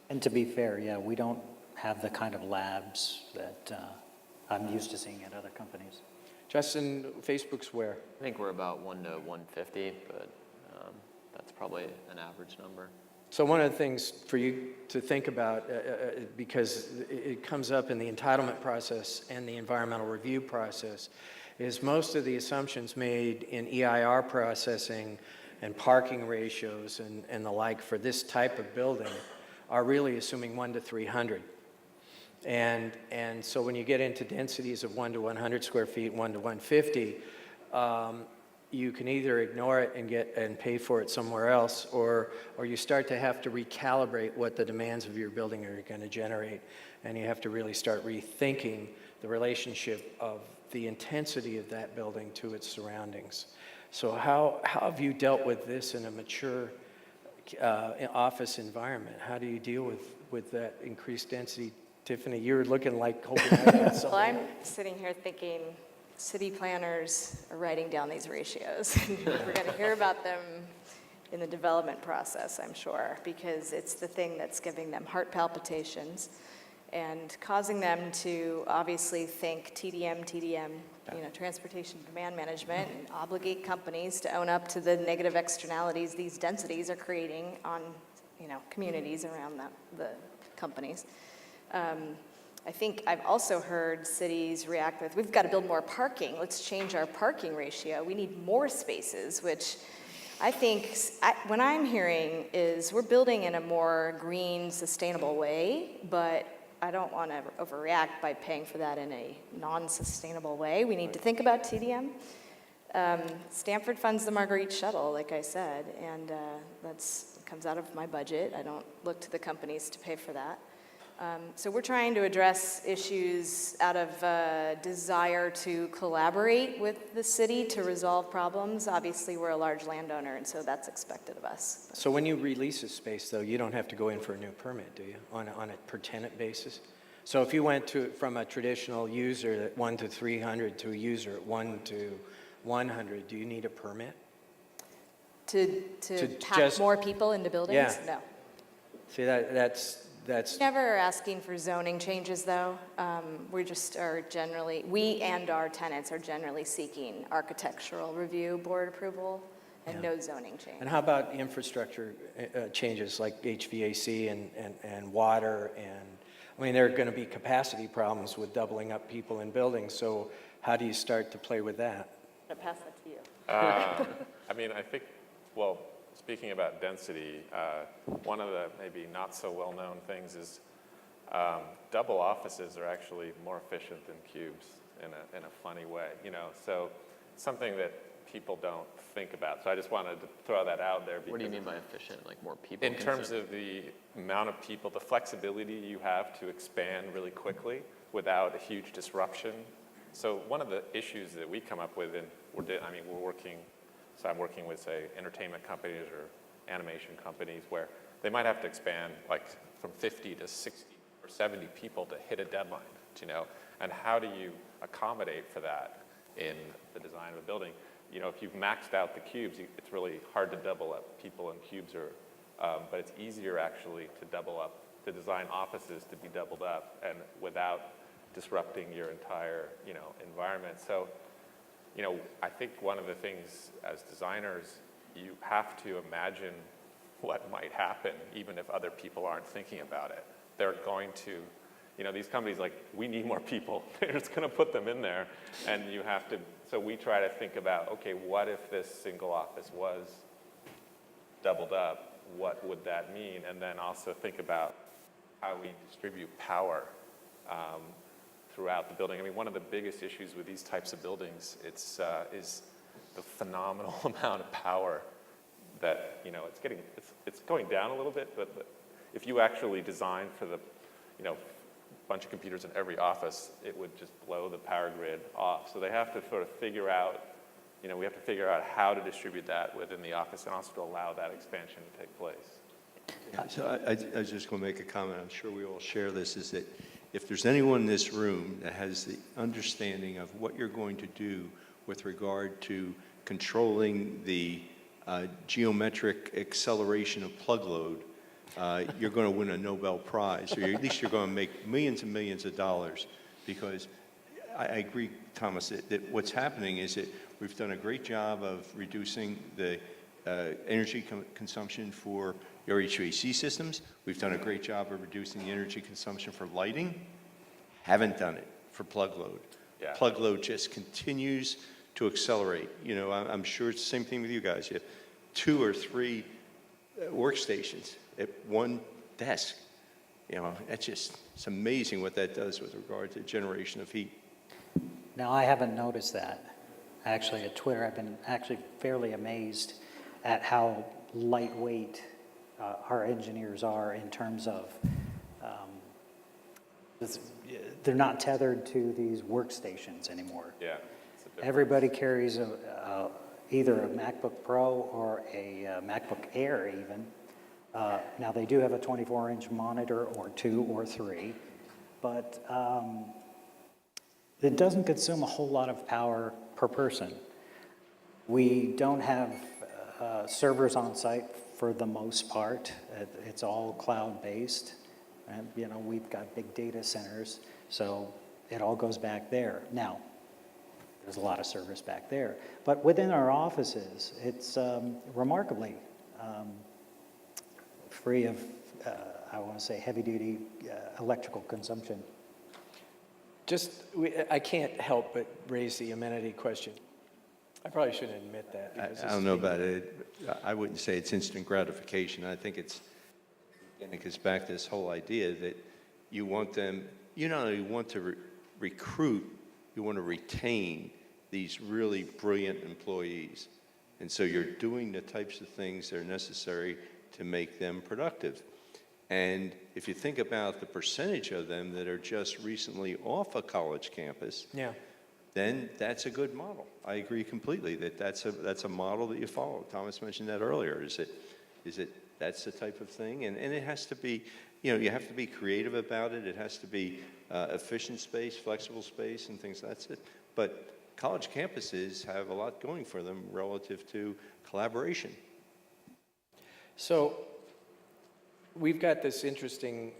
And to be fair, yeah, we don't have the kind of labs that I'm used to seeing at other companies. Justin, Facebook's where? I think we're about 1 to 150, but that's probably an average number. So one of the things for you to think about, because it comes up in the entitlement process and the environmental review process, is most of the assumptions made in EIR processing and parking ratios and the like for this type of building are really assuming 1 to 300. And so when you get into densities of 1 to 100 square feet, 1 to 150, you can either ignore it and pay for it somewhere else, or you start to have to recalibrate what the demands of your building are going to generate, and you have to really start rethinking the relationship of the intensity of that building to its surroundings. So how have you dealt with this in a mature office environment? How do you deal with that increased density? Tiffany, you're looking like hoping I got something. Well, I'm sitting here thinking city planners are writing down these ratios. We're going to hear about them in the development process, I'm sure, because it's the thing that's giving them heart palpitations and causing them to obviously think TDM, transportation demand management, and obligate companies to own up to the negative externalities these densities are creating on, communities around the companies. I think I've also heard cities react with, we've got to build more parking. Let's change our parking ratio. We need more spaces, which I think what I'm hearing is we're building in a more green, sustainable way, but I don't want to overreact by paying for that in a non-sustainable way. We need to think about TDM. Stanford funds the Marguerite Shuttle, like I said, and that's comes out of my budget. I don't look to the companies to pay for that. So we're trying to address issues out of desire to collaborate with the city to resolve problems. Obviously, we're a large landowner, and so that's expected of us. So when you release a space, though, you don't have to go in for a new permit, do you, on a per tenant basis? So if you went from a traditional user at 1 to 300 to a user at 1 to 100, do you need a permit? To pack just- more people into buildings? Yeah. No. See, that's Never asking for zoning changes, though. We just are generally, we and our tenants are generally seeking architectural review board approval and no zoning change. And how about infrastructure changes like HVAC and water? And I mean, there are going to be capacity problems with doubling up people in buildings. So how do you start to play with that? I'm gonna pass that to you. I mean, I think, well, speaking about density, one of the maybe not so well-known things is double offices are actually more efficient than cubes in a funny way, you know. So something that people don't think about. So I just wanted to throw that out there. What do you mean by efficient? Like more people? In terms of the amount of people, the flexibility you have to expand really quickly without a huge disruption. So one of the issues that we come up with, and we're working. So I'm working with, say, entertainment companies or animation companies where they might have to expand like from 50 to 60 or 70 people to hit a deadline, you know? And how do you accommodate for that in the design of a building? You know, if you've maxed out the cubes, it's really hard to double up people in cubes, but it's easier actually to design offices to be doubled up and without disrupting your entire, you know, environment. So, you know, I think one of the things as designers, you have to imagine what might happen even if other people aren't thinking about it. They're going to, you know, these companies like, we need more people. They're just going to put them in there, and you have to, so we try to think about, okay, what if this single office was doubled up? What would that mean? And then also think about how we distribute power throughout the building. I mean, one of the biggest issues with these types of buildings is the phenomenal amount of power that, you know, it's going down a little bit, but if you actually design for the, you know, bunch of computers in every office, it would just blow the power grid off. So they have to sort of figure out, you know, we have to figure out how to distribute that within the office and also to allow that expansion to take place. So I was just going to make a comment. I'm sure we all share this, is that if there's anyone in this room that has the understanding of what you're going to do with regard to controlling the geometric acceleration of plug load, you're going to win a Nobel Prize, or at least you're going to make millions and millions of dollars. Because I agree, Thomas, that what's happening is that we've done a great job of reducing the energy consumption for your HVAC systems. We've done a great job of reducing the energy consumption for lighting. Haven't done it for plug load. Yeah. Plug load just continues to accelerate. You know, I'm sure it's the same thing with you guys. You have 2 or 3 workstations at one desk. You know, it's amazing what that does with regard to generation of heat. Now, I haven't noticed that. Actually, at Twitter, I've been actually fairly amazed at how lightweight our engineers are in terms of they're not tethered to these workstations anymore. Yeah. Everybody carries either a MacBook Pro or a MacBook Air even. Now, they do have a 24-inch monitor or 2 or 3, but it doesn't consume a whole lot of power per person. We don't have servers on site for the most part. It's all cloud-based. And, you know, we've got big data centers, so it all goes back there. Now, there's a lot of service back there. But within our offices, it's remarkably free of, I want to say, heavy-duty electrical consumption. I can't help but raise the amenity question. I probably shouldn't admit that. because I don't know about it. I wouldn't say it's instant gratification. I think it's, and it gets back to this whole idea that you want them, you not only want to recruit, you want to retain these really brilliant employees. And so you're doing the types of things that are necessary to make them productive. And if you think about the percentage of them that are just recently off a college campus, Yeah. then that's a good model. I agree completely that that's a model that you follow. Thomas mentioned that earlier. Is it that's the type of thing? And it has to be, you have to be creative about it. It has to be efficient space, flexible space, and things. That's it. But college campuses have a lot going for them relative to collaboration. So we've got this interesting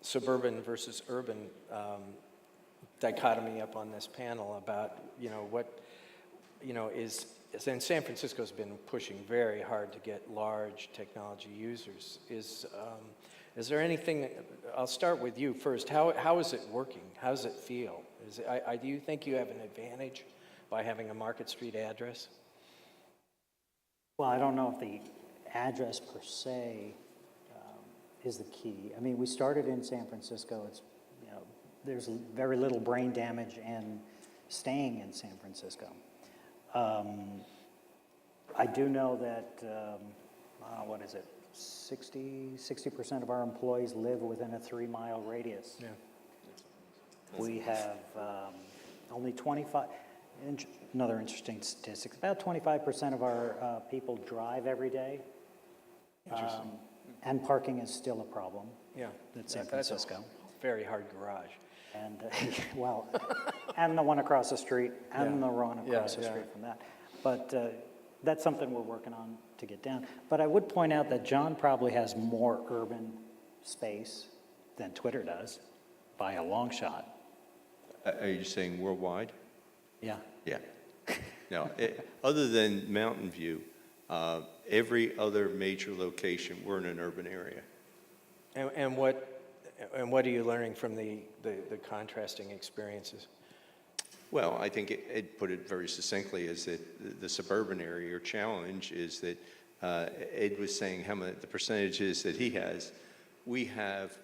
suburban versus urban dichotomy up on this panel about, what, and San Francisco's been pushing very hard to get large technology users. Is there anything, I'll start with you first. How is it working? How does it feel? Do you think you have an advantage by having a Market Street address? Well, I don't know if the address per se is the key. I mean, we started in San Francisco. It's, there's very little brain damage in staying in San Francisco. I do know that, what is it, 60% of our employees live within a 3-mile radius. Yeah. We have only 25, another interesting statistic, about 25% of our people drive every day. And parking is still a problem. Yeah. In San That's Francisco. a very hard garage. And, well, and the one across the street, and Yeah. the one across the Yeah. street from that. But that's something we're working on to get down. But I would point out that John probably has more urban space than Twitter does, by a long shot. Are you saying worldwide? Yeah. Yeah. No, other than Mountain View, every other major location, we're in an urban area. And what are you learning from the contrasting experiences? Well, I think Ed put it very succinctly, is that the suburban area or challenge is that Ed was saying how many, the percentages that he has. We have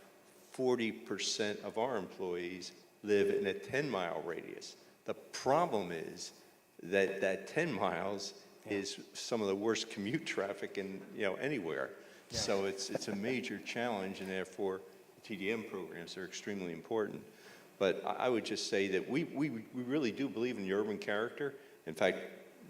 40% of our employees live in a 10-mile radius. The problem is that that 10 miles is some of the worst commute traffic in anywhere. Yeah. So it's a major challenge, and therefore TDM programs are extremely important. But I would just say that we really do believe in the urban character. In fact,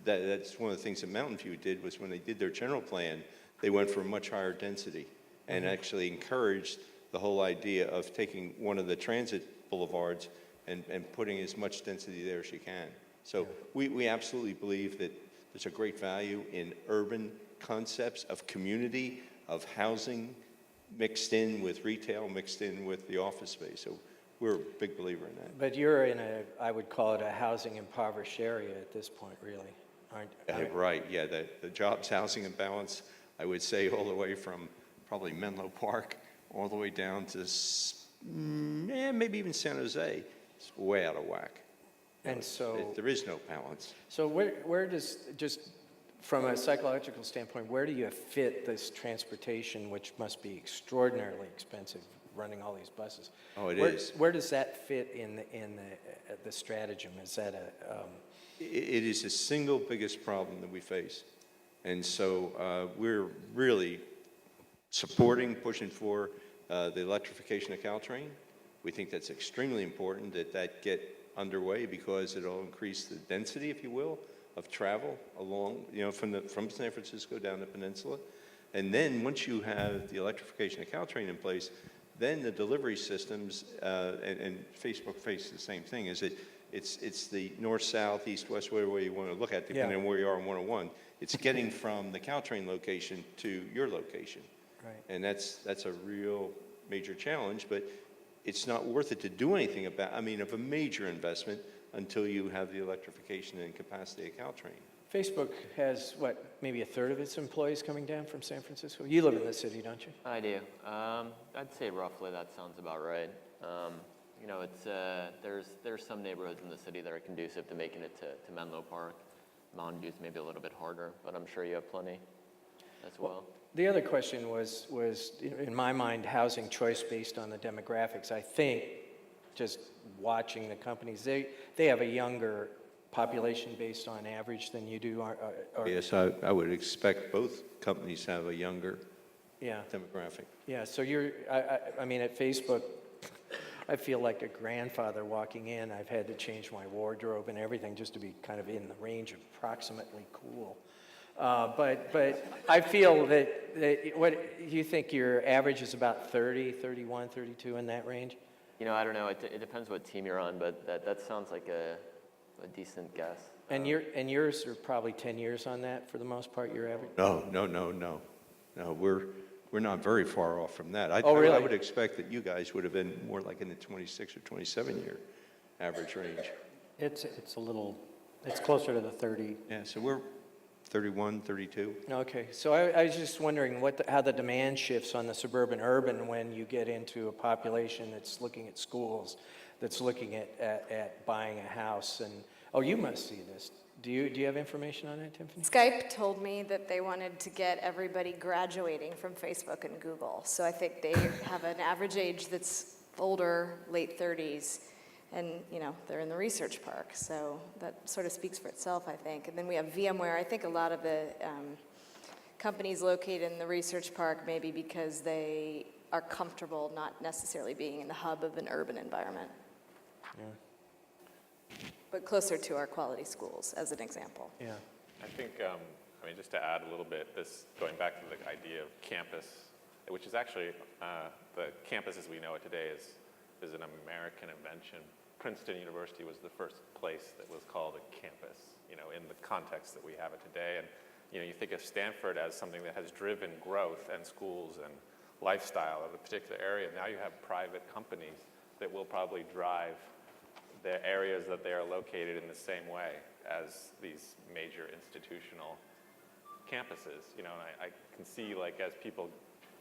that's one of the things that Mountain View did, was when they did their general plan, they went for a much higher density and actually encouraged the whole idea of taking one of the transit boulevards and putting as much density there as you can. So we absolutely believe that there's a great value in urban concepts of community, of housing, mixed in with retail, mixed in with the office space. So we're a big believer in that. But you're in I would call it a housing impoverished area at this point, really, aren't you? Right, yeah, the jobs, housing imbalance, I would say all the way from probably Menlo Park all the way down to maybe even San Jose. It's way out of whack. And so there is no balance. So where does, just from a psychological standpoint, where do you fit this transportation, which must be extraordinarily expensive, running all these buses? Oh, it is. Where does that fit in the stratagem? Is that It is the single biggest problem that we face. And so we're really supporting, pushing for the electrification of Caltrain. We think that's extremely important that get underway, because it'll increase the density, if you will, of travel along, from San Francisco down the peninsula. And then once you have the electrification of Caltrain in place, then the delivery systems, and Facebook faces the same thing, is that it's the north, south, east, west, whatever way you want to look at, depending on where you are on 101. It's getting from the Caltrain location to your location. Right. And that's a real major challenge, but it's not worth it to do anything of a major investment until you have the electrification and capacity of Caltrain. Facebook has, maybe a third of its employees coming down from San Francisco? You live in the city, don't you? I do. I'd say roughly that sounds about right. It's there's some neighborhoods in the city that are conducive to making it to Menlo Park. Mountain View's maybe a little bit harder, but I'm sure you have plenty as well. The other question was, in my mind, housing choice based on the demographics. I think, just watching the companies, they have a younger population based on average than you do. Yes, I would expect both companies have a younger Yeah, demographic. yeah. So I mean, at Facebook, I feel like a grandfather walking in. I've had to change my wardrobe and everything just to be kind of in the range of approximately cool. But I feel that what you think your average is about 30, 31, 32 in that range? You know, I don't know. It depends what team you're on, but that sounds like a decent guess. And yours are probably 10 years on that for the most part, your average? No, we're not very far off from that. Oh, really? I would expect that you guys would have been more like in the 26 or 27-year average range. It's a little, it's closer to the 30. Yeah, so we're 31, 32. Okay, so I was just wondering how the demand shifts on the suburban urban when you get into a population that's looking at schools, that's looking at buying a house. And oh, you must see this. Do you have information on that, Tiffany? Skype told me that they wanted to get everybody graduating from Facebook and Google. So I think they have an average age that's older, late 30s, and they're in the research park. So that sort of speaks for itself, I think. And then we have VMware. I think a lot of the companies located in the research park maybe because they are comfortable not necessarily being in the hub of an urban environment. Yeah. But closer to our quality schools, as an example. Yeah. I think, just to add a little bit, this going back to the idea of campus, which is actually, the campus as we know it today is an American invention. Princeton University was the first place that was called a campus, in the context that we have it today. And, you think of Stanford as something that has driven growth and schools and lifestyle of a particular area. Now you have private companies that will probably drive the areas that they are located in the same way as these major institutional campuses. And I can see, as people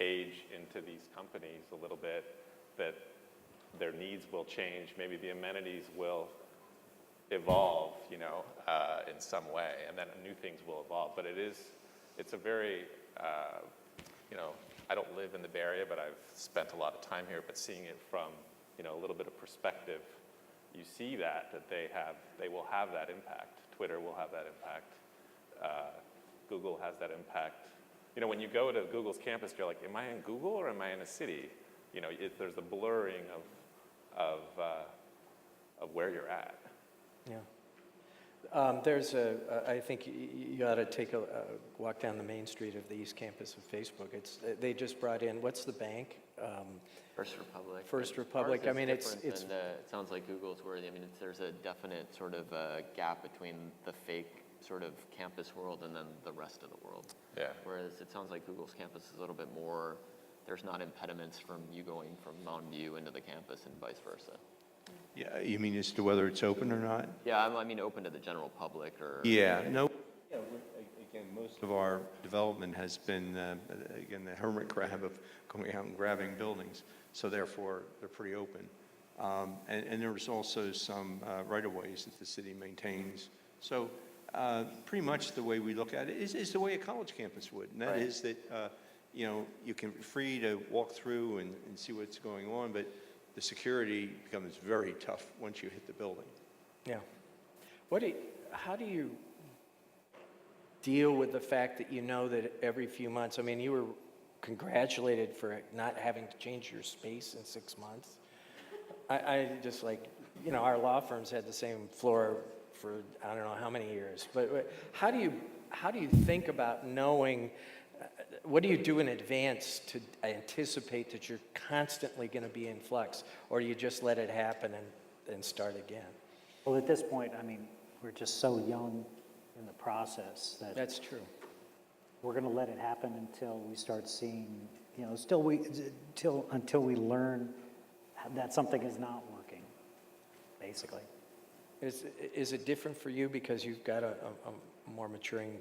age into these companies a little bit, that their needs will change. Maybe the amenities will evolve, in some way, and then new things will evolve. But it's a very, I don't live in the Bay Area, but I've spent a lot of time here. But seeing it from, a little bit of perspective, you see that they will have that impact. Twitter will have that impact. Google has that impact. When you go to Google's campus, you're like, am I in Google or am I in a city? There's a blurring of where you're at. Yeah. I think you ought to take a walk down the main street of the East Campus of Facebook. They just brought in, what's the bank? First Republic. First Republic. Ours is It's different than it sounds like Google's where there's a definite sort of gap between the fake sort of campus world and then the rest of the world. Yeah. Whereas it sounds like Google's campus is a little bit more, there's not impediments from you going from Mountain View into the campus and vice versa. Yeah, you mean as to whether it's open or not? Yeah, I mean open to the general public or... Yeah, no. Yeah, again, most of our development has been, again, the hermit crab of going out and grabbing buildings. So therefore, they're pretty open. And there's also some right-of-ways that the city maintains. So pretty much the way we look at it is the way a college campus would. And that is that, you can be free to walk through and see what's going on, but the security becomes very tough once you hit the building. Yeah. How do you deal with the fact that that every few months, I mean, you were congratulated for not having to change your space in 6 months. I just our law firms had the same floor for I don't know how many years. But how do you think about knowing? What do you do in advance to anticipate that you're constantly going to be in flux, or do you just let it happen and start again? Well, at this point, I mean, we're just so young in the process that That's true. we're going to let it happen until we start seeing, until we learn that something is not working, basically. Is it different for you because you've got a more maturing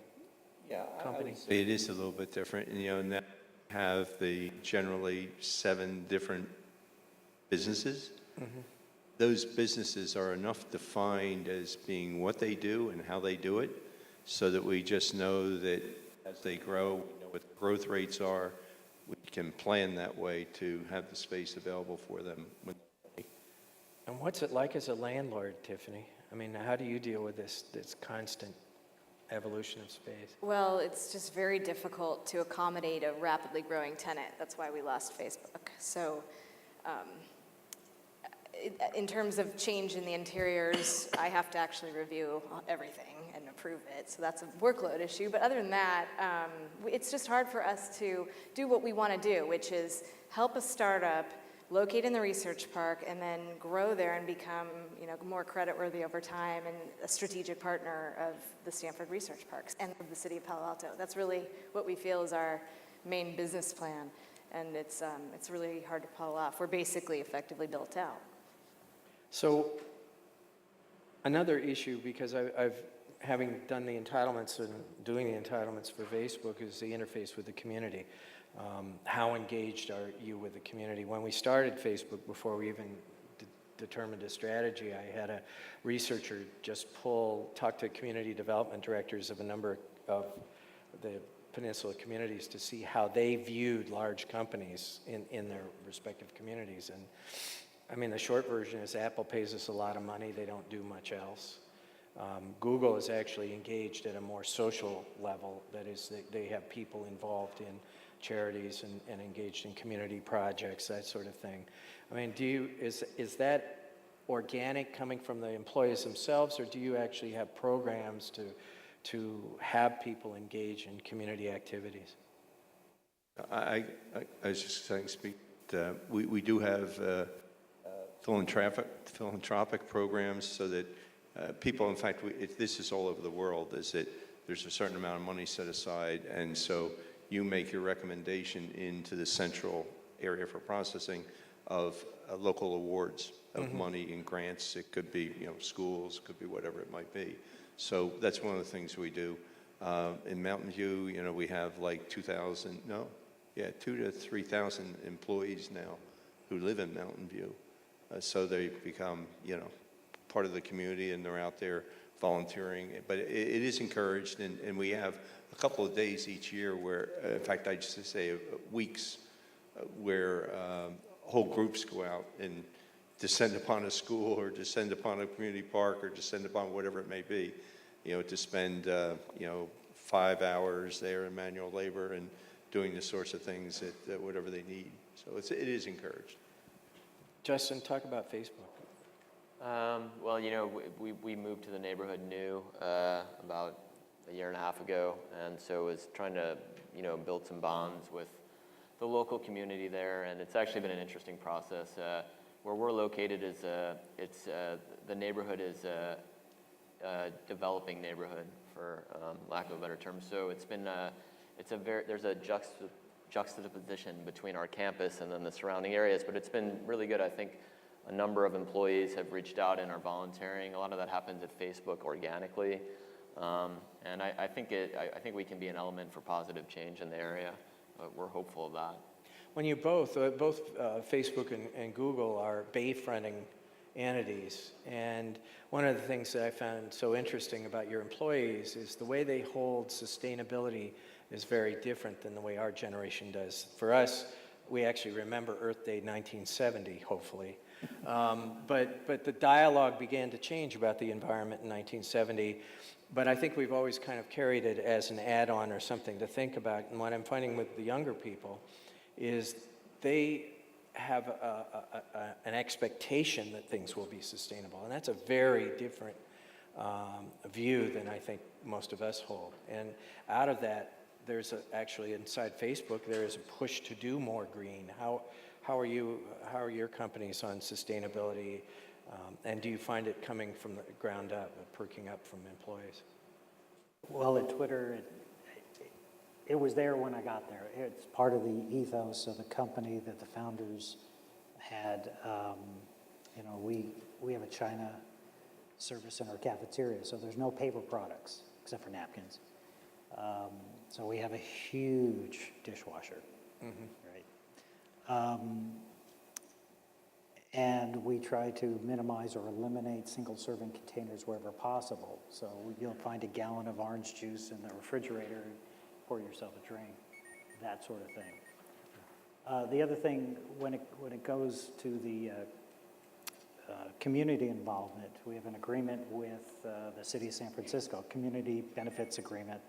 company? It is a little bit different, and that have the generally 7 different businesses. Mm-hmm. Those businesses are enough defined as being what they do and how they do it, so that we just know that as they grow, we know what the growth rates are. We can plan that way to have the space available for them. And what's it like as a landlord, Tiffany? I mean, how do you deal with this constant evolution of space? Well, it's just very difficult to accommodate a rapidly growing tenant. That's why we lost Facebook. So in terms of change in the interiors, I have to actually review everything and approve it. So that's a workload issue. But other than that, it's just hard for us to do what we want to do, which is help a startup locate in the research park and then grow there and become, more creditworthy over time and a strategic partner of the Stanford Research Parks and of the city of Palo Alto. That's really what we feel is our main business plan. And it's really hard to pull off. We're basically effectively built out. So another issue, because I've having done the entitlements and doing the entitlements for Facebook, is the interface with the community. How engaged are you with the community? When we started Facebook, before we even determined a strategy, I had a researcher just talk to community development directors of a number of the peninsula communities to see how they viewed large companies in their respective communities. And I mean, the short version is Apple pays us a lot of money. They don't do much else. Google is actually engaged at a more social level. That is, they have people involved in charities and engaged in community projects, that sort of thing. I mean, is that organic coming from the employees themselves, or do you actually have programs to have people engage in community activities? I was just saying, we do have philanthropic programs so that people, in fact, this is all over the world, is that there's a certain amount of money set aside, and so you make your recommendation into the central area for processing of local awards of money and grants. It could be, schools, could be whatever it might be. So that's one of the things we do. In Mountain View, we have like 2 to 3,000 employees now who live in Mountain View. So they become, part of the community, and they're out there volunteering. But it is encouraged, and we have a couple of days each year where, in fact, I just say weeks, where whole groups go out and descend upon a school or descend upon a community park or descend upon whatever it may be, to spend, 5 hours there in manual labor and doing the sorts of things that whatever they need. So it is encouraged. Justin, talk about Facebook. Well, we moved to the neighborhood new about a year and a half ago, and so was trying to, build some bonds with the local community there, and it's actually been an interesting process. Where we're located is the neighborhood is a developing neighborhood, for lack of a better term. So it's been there's a juxtaposition between our campus and then the surrounding areas, but it's been really good. I think a number of employees have reached out and are volunteering. A lot of that happens at Facebook organically, and I think we can be an element for positive change in the area. We're hopeful of that. When you both Facebook and Google are Bayfronting entities, and one of the things that I found so interesting about your employees is the way they hold sustainability is very different than the way our generation does. For us, we actually remember Earth Day 1970, hopefully. But the dialogue began to change about the environment in 1970. But I think we've always kind of carried it as an add-on or something to think about. And what I'm finding with the younger people is they have an expectation that things will be sustainable. And that's a very different view than I think most of us hold. And out of that, there's actually inside Facebook, there is a push to do more green. How are your companies on sustainability? And do you find it coming from the ground up, perking up from employees? Well, at Twitter, it was there when I got there. It's part of the ethos of the company that the founders had. We have a China service in our cafeteria, so there's no paper products except for napkins. So we have a huge dishwasher, right? And we try to minimize or eliminate single-serving containers wherever possible. So you'll find a gallon of orange juice in the refrigerator, pour yourself a drink, that sort of thing. The other thing, when it goes to the community involvement, we have an agreement with the city of San Francisco, community benefits agreement,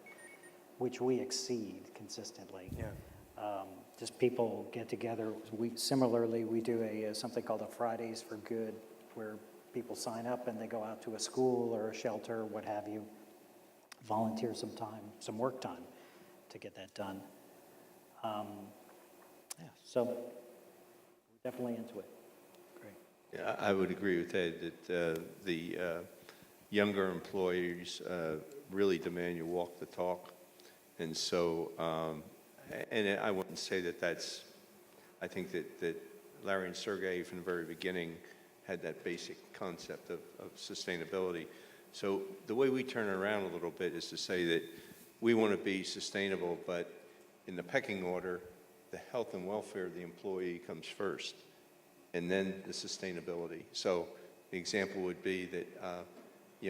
which we exceed consistently. Yeah. Just people get together. Similarly, we do something called a Fridays for Good, where people sign up and they go out to a school or a shelter, what have you, volunteer some time, some work time to get that done. Yeah, so we're definitely into it. Yeah, I would agree with Ed that the younger employees really demand you walk the talk. And so, and I wouldn't say that that's, I think that Larry and Sergey from the very beginning had that basic concept of sustainability. So the way we turn it around a little bit is to say that we want to be sustainable, but in the pecking order, the health and welfare of the employee comes first, and then the sustainability. So the example would be that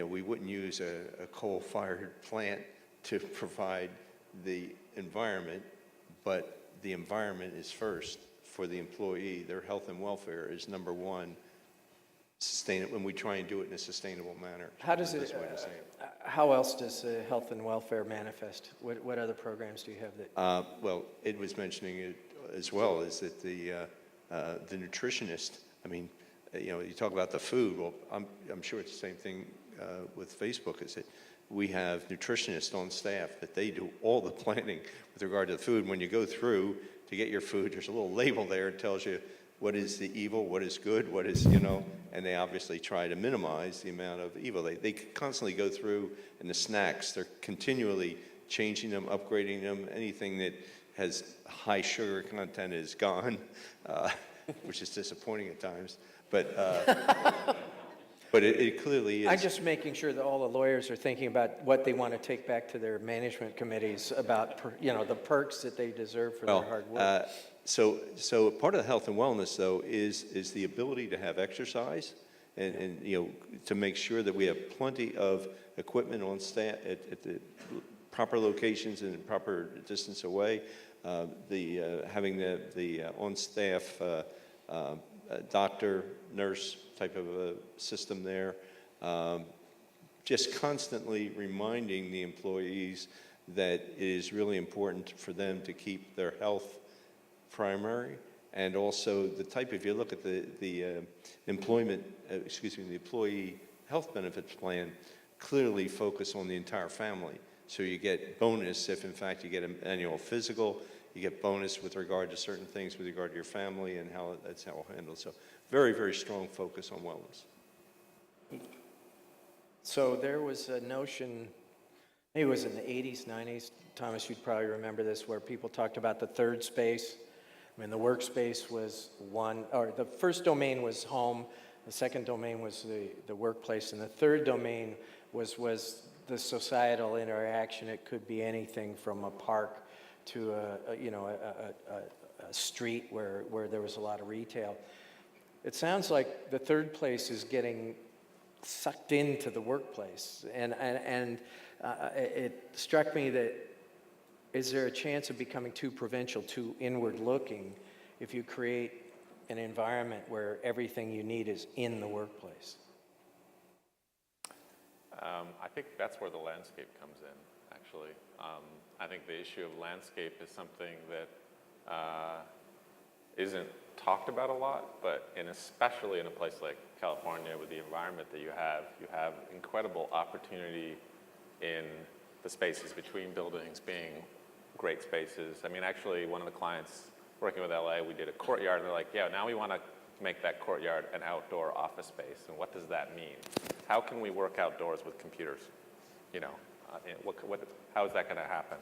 we wouldn't use a coal-fired plant to provide the environment, but the environment is first for the employee. Their health and welfare is number one. When we try and do it in a sustainable manner. How does That's it, the way to say it. how else does health and welfare manifest? What other programs do you have that? Well, Ed was mentioning it as well, is that the nutritionist, I mean, you talk about the food, well, I'm sure it's the same thing with Facebook, is that we have nutritionists on staff that they do all the planning with regard to the food. When you go through to get your food, there's a little label there that tells you what is the evil, what is good, what is, and they obviously try to minimize the amount of evil. They constantly go through, and the snacks, they're continually changing them, upgrading them. Anything that has high sugar content is gone, which is disappointing at times. But it clearly is. I'm just making sure that all the lawyers are thinking about what they want to take back to their management committees about, the perks that they deserve for their hard work. So part of the health and wellness, though, is the ability to have exercise and to make sure that we have plenty of equipment on staff at the proper locations and proper distance away. Having the on-staff doctor, nurse type of a system there. Just constantly reminding the employees that it is really important for them to keep their health primary, and also the type, if you look at the employee health benefits plan, clearly focus on the entire family. So you get bonus if in fact you get an annual physical, you get bonus with regard to certain things with regard to your family and how that's how handled. So very, very strong focus on wellness. So there was a notion, maybe it was in the 80s, 90s, Thomas, you'd probably remember this, where people talked about the third space. I mean, the workspace was one, or the first domain was home, the second domain was the workplace, and the third domain was the societal interaction. It could be anything from a park to a street where there was a lot of retail. It sounds like the third place is getting sucked into the workplace, and it struck me that is there a chance of becoming too provincial, too inward-looking, if you create an environment where everything you need is in the workplace? I think that's where the landscape comes in, actually. I think the issue of landscape is something that isn't talked about a lot, but especially in a place like California with the environment that you have incredible opportunity in the spaces between buildings being great spaces. I mean, actually, one of the clients working with LA, we did a courtyard, and they're like, yeah, now we want to make that courtyard an outdoor office space. And what does that mean? How can we work outdoors with computers? How is that going to happen?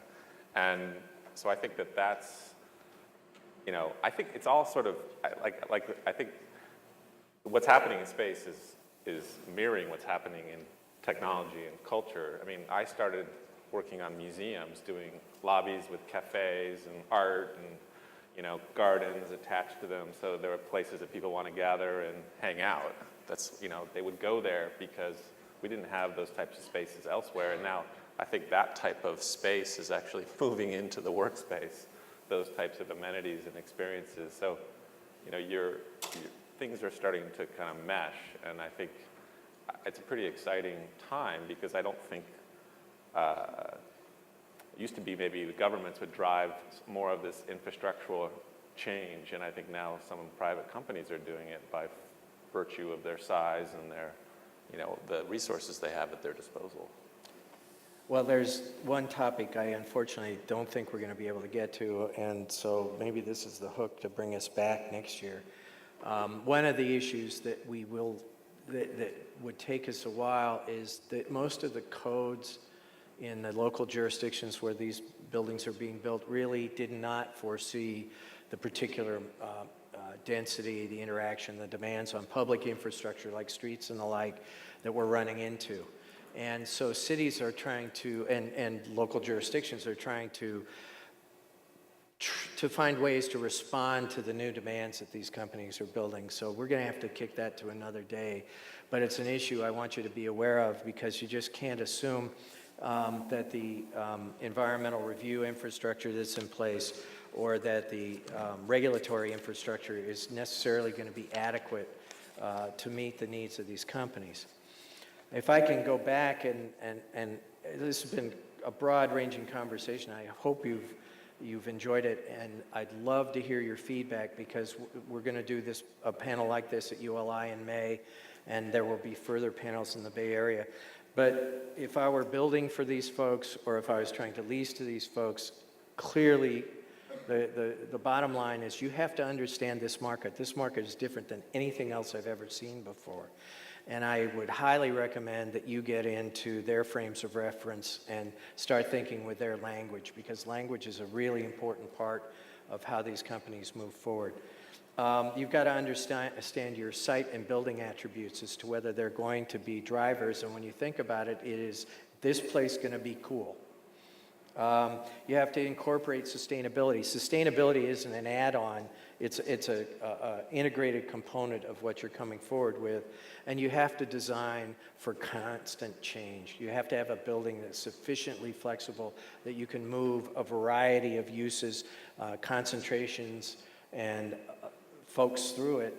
And so I think that's, I think it's all sort of, I think what's happening in space is mirroring what's happening in technology and culture. I mean, I started working on museums, doing lobbies with cafes and art and, gardens attached to them, so there are places that people want to gather and hang out. That's, they would go there because we didn't have those types of spaces elsewhere, and now I think that type of space is actually moving into the workspace, those types of amenities and experiences. So, things are starting to kind of mesh, and I think it's a pretty exciting time because I don't think it used to be maybe the governments would drive more of this infrastructural change, and I think now some private companies are doing it by virtue of their size and their, the resources they have at their disposal. Well, there's one topic I unfortunately don't think we're going to be able to get to, and so maybe this is the hook to bring us back next year. One of the issues that that would take us a while is that most of the codes in the local jurisdictions where these buildings are being built really did not foresee the particular density, the interaction, the demands on public infrastructure like streets and the like that we're running into. And so cities are trying to, and local jurisdictions are trying to find ways to respond to the new demands that these companies are building. So we're going to have to kick that to another day. But it's an issue I want you to be aware of because you just can't assume that the environmental review infrastructure that's in place or that the regulatory infrastructure is necessarily going to be adequate to meet the needs of these companies. If I can go back, and this has been a broad-ranging conversation. I hope you've enjoyed it, and I'd love to hear your feedback because we're going to do a panel like this at ULI in May, and there will be further panels in the Bay Area. But if I were building for these folks, or if I was trying to lease to these folks, clearly the bottom line is you have to understand this market. This market is different than anything else I've ever seen before. And I would highly recommend that you get into their frames of reference and start thinking with their language, because language is a really important part of how these companies move forward. You've got to understand your site and building attributes as to whether they're going to be drivers. And when you think about it, is this place going to be cool? You have to incorporate sustainability. Sustainability isn't an add-on. It's an integrated component of what you're coming forward with. And you have to design for constant change. You have to have a building that's sufficiently flexible that you can move a variety of uses, concentrations, and folks through it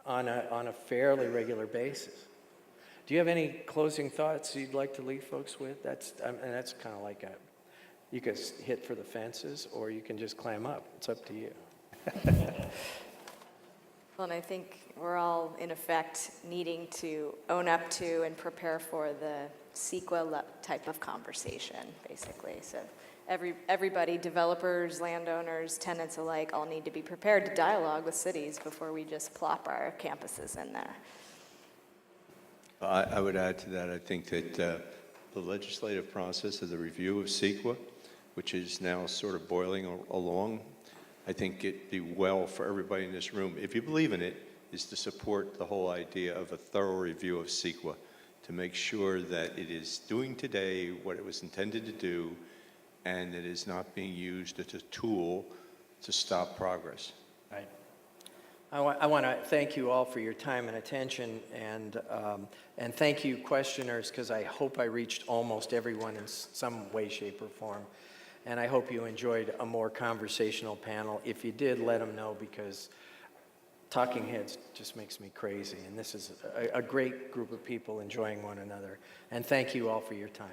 on a fairly regular basis. Do you have any closing thoughts you'd like to leave folks with? That's kind of like you can hit for the fences or you can just climb up. It's up to you. Well, and I think we're all, in effect, needing to own up to and prepare for the CEQA type of conversation, basically. So everybody, developers, landowners, tenants alike, all need to be prepared to dialogue with cities before we just plop our campuses in there. I would add to that, I think that the legislative process of the review of CEQA, which is now sort of boiling along, I think it'd be well for everybody in this room, if you believe in it, is to support the whole idea of a thorough review of CEQA to make sure that it is doing today what it was intended to do and it is not being used as a tool to stop progress. Right. I want to thank you all for your time and attention, and thank you, questioners, because I hope I reached almost everyone in some way, shape, or form. And I hope you enjoyed a more conversational panel. If you did, let them know, because talking heads just makes me crazy. And this is a great group of people enjoying one another. And thank you all for your time.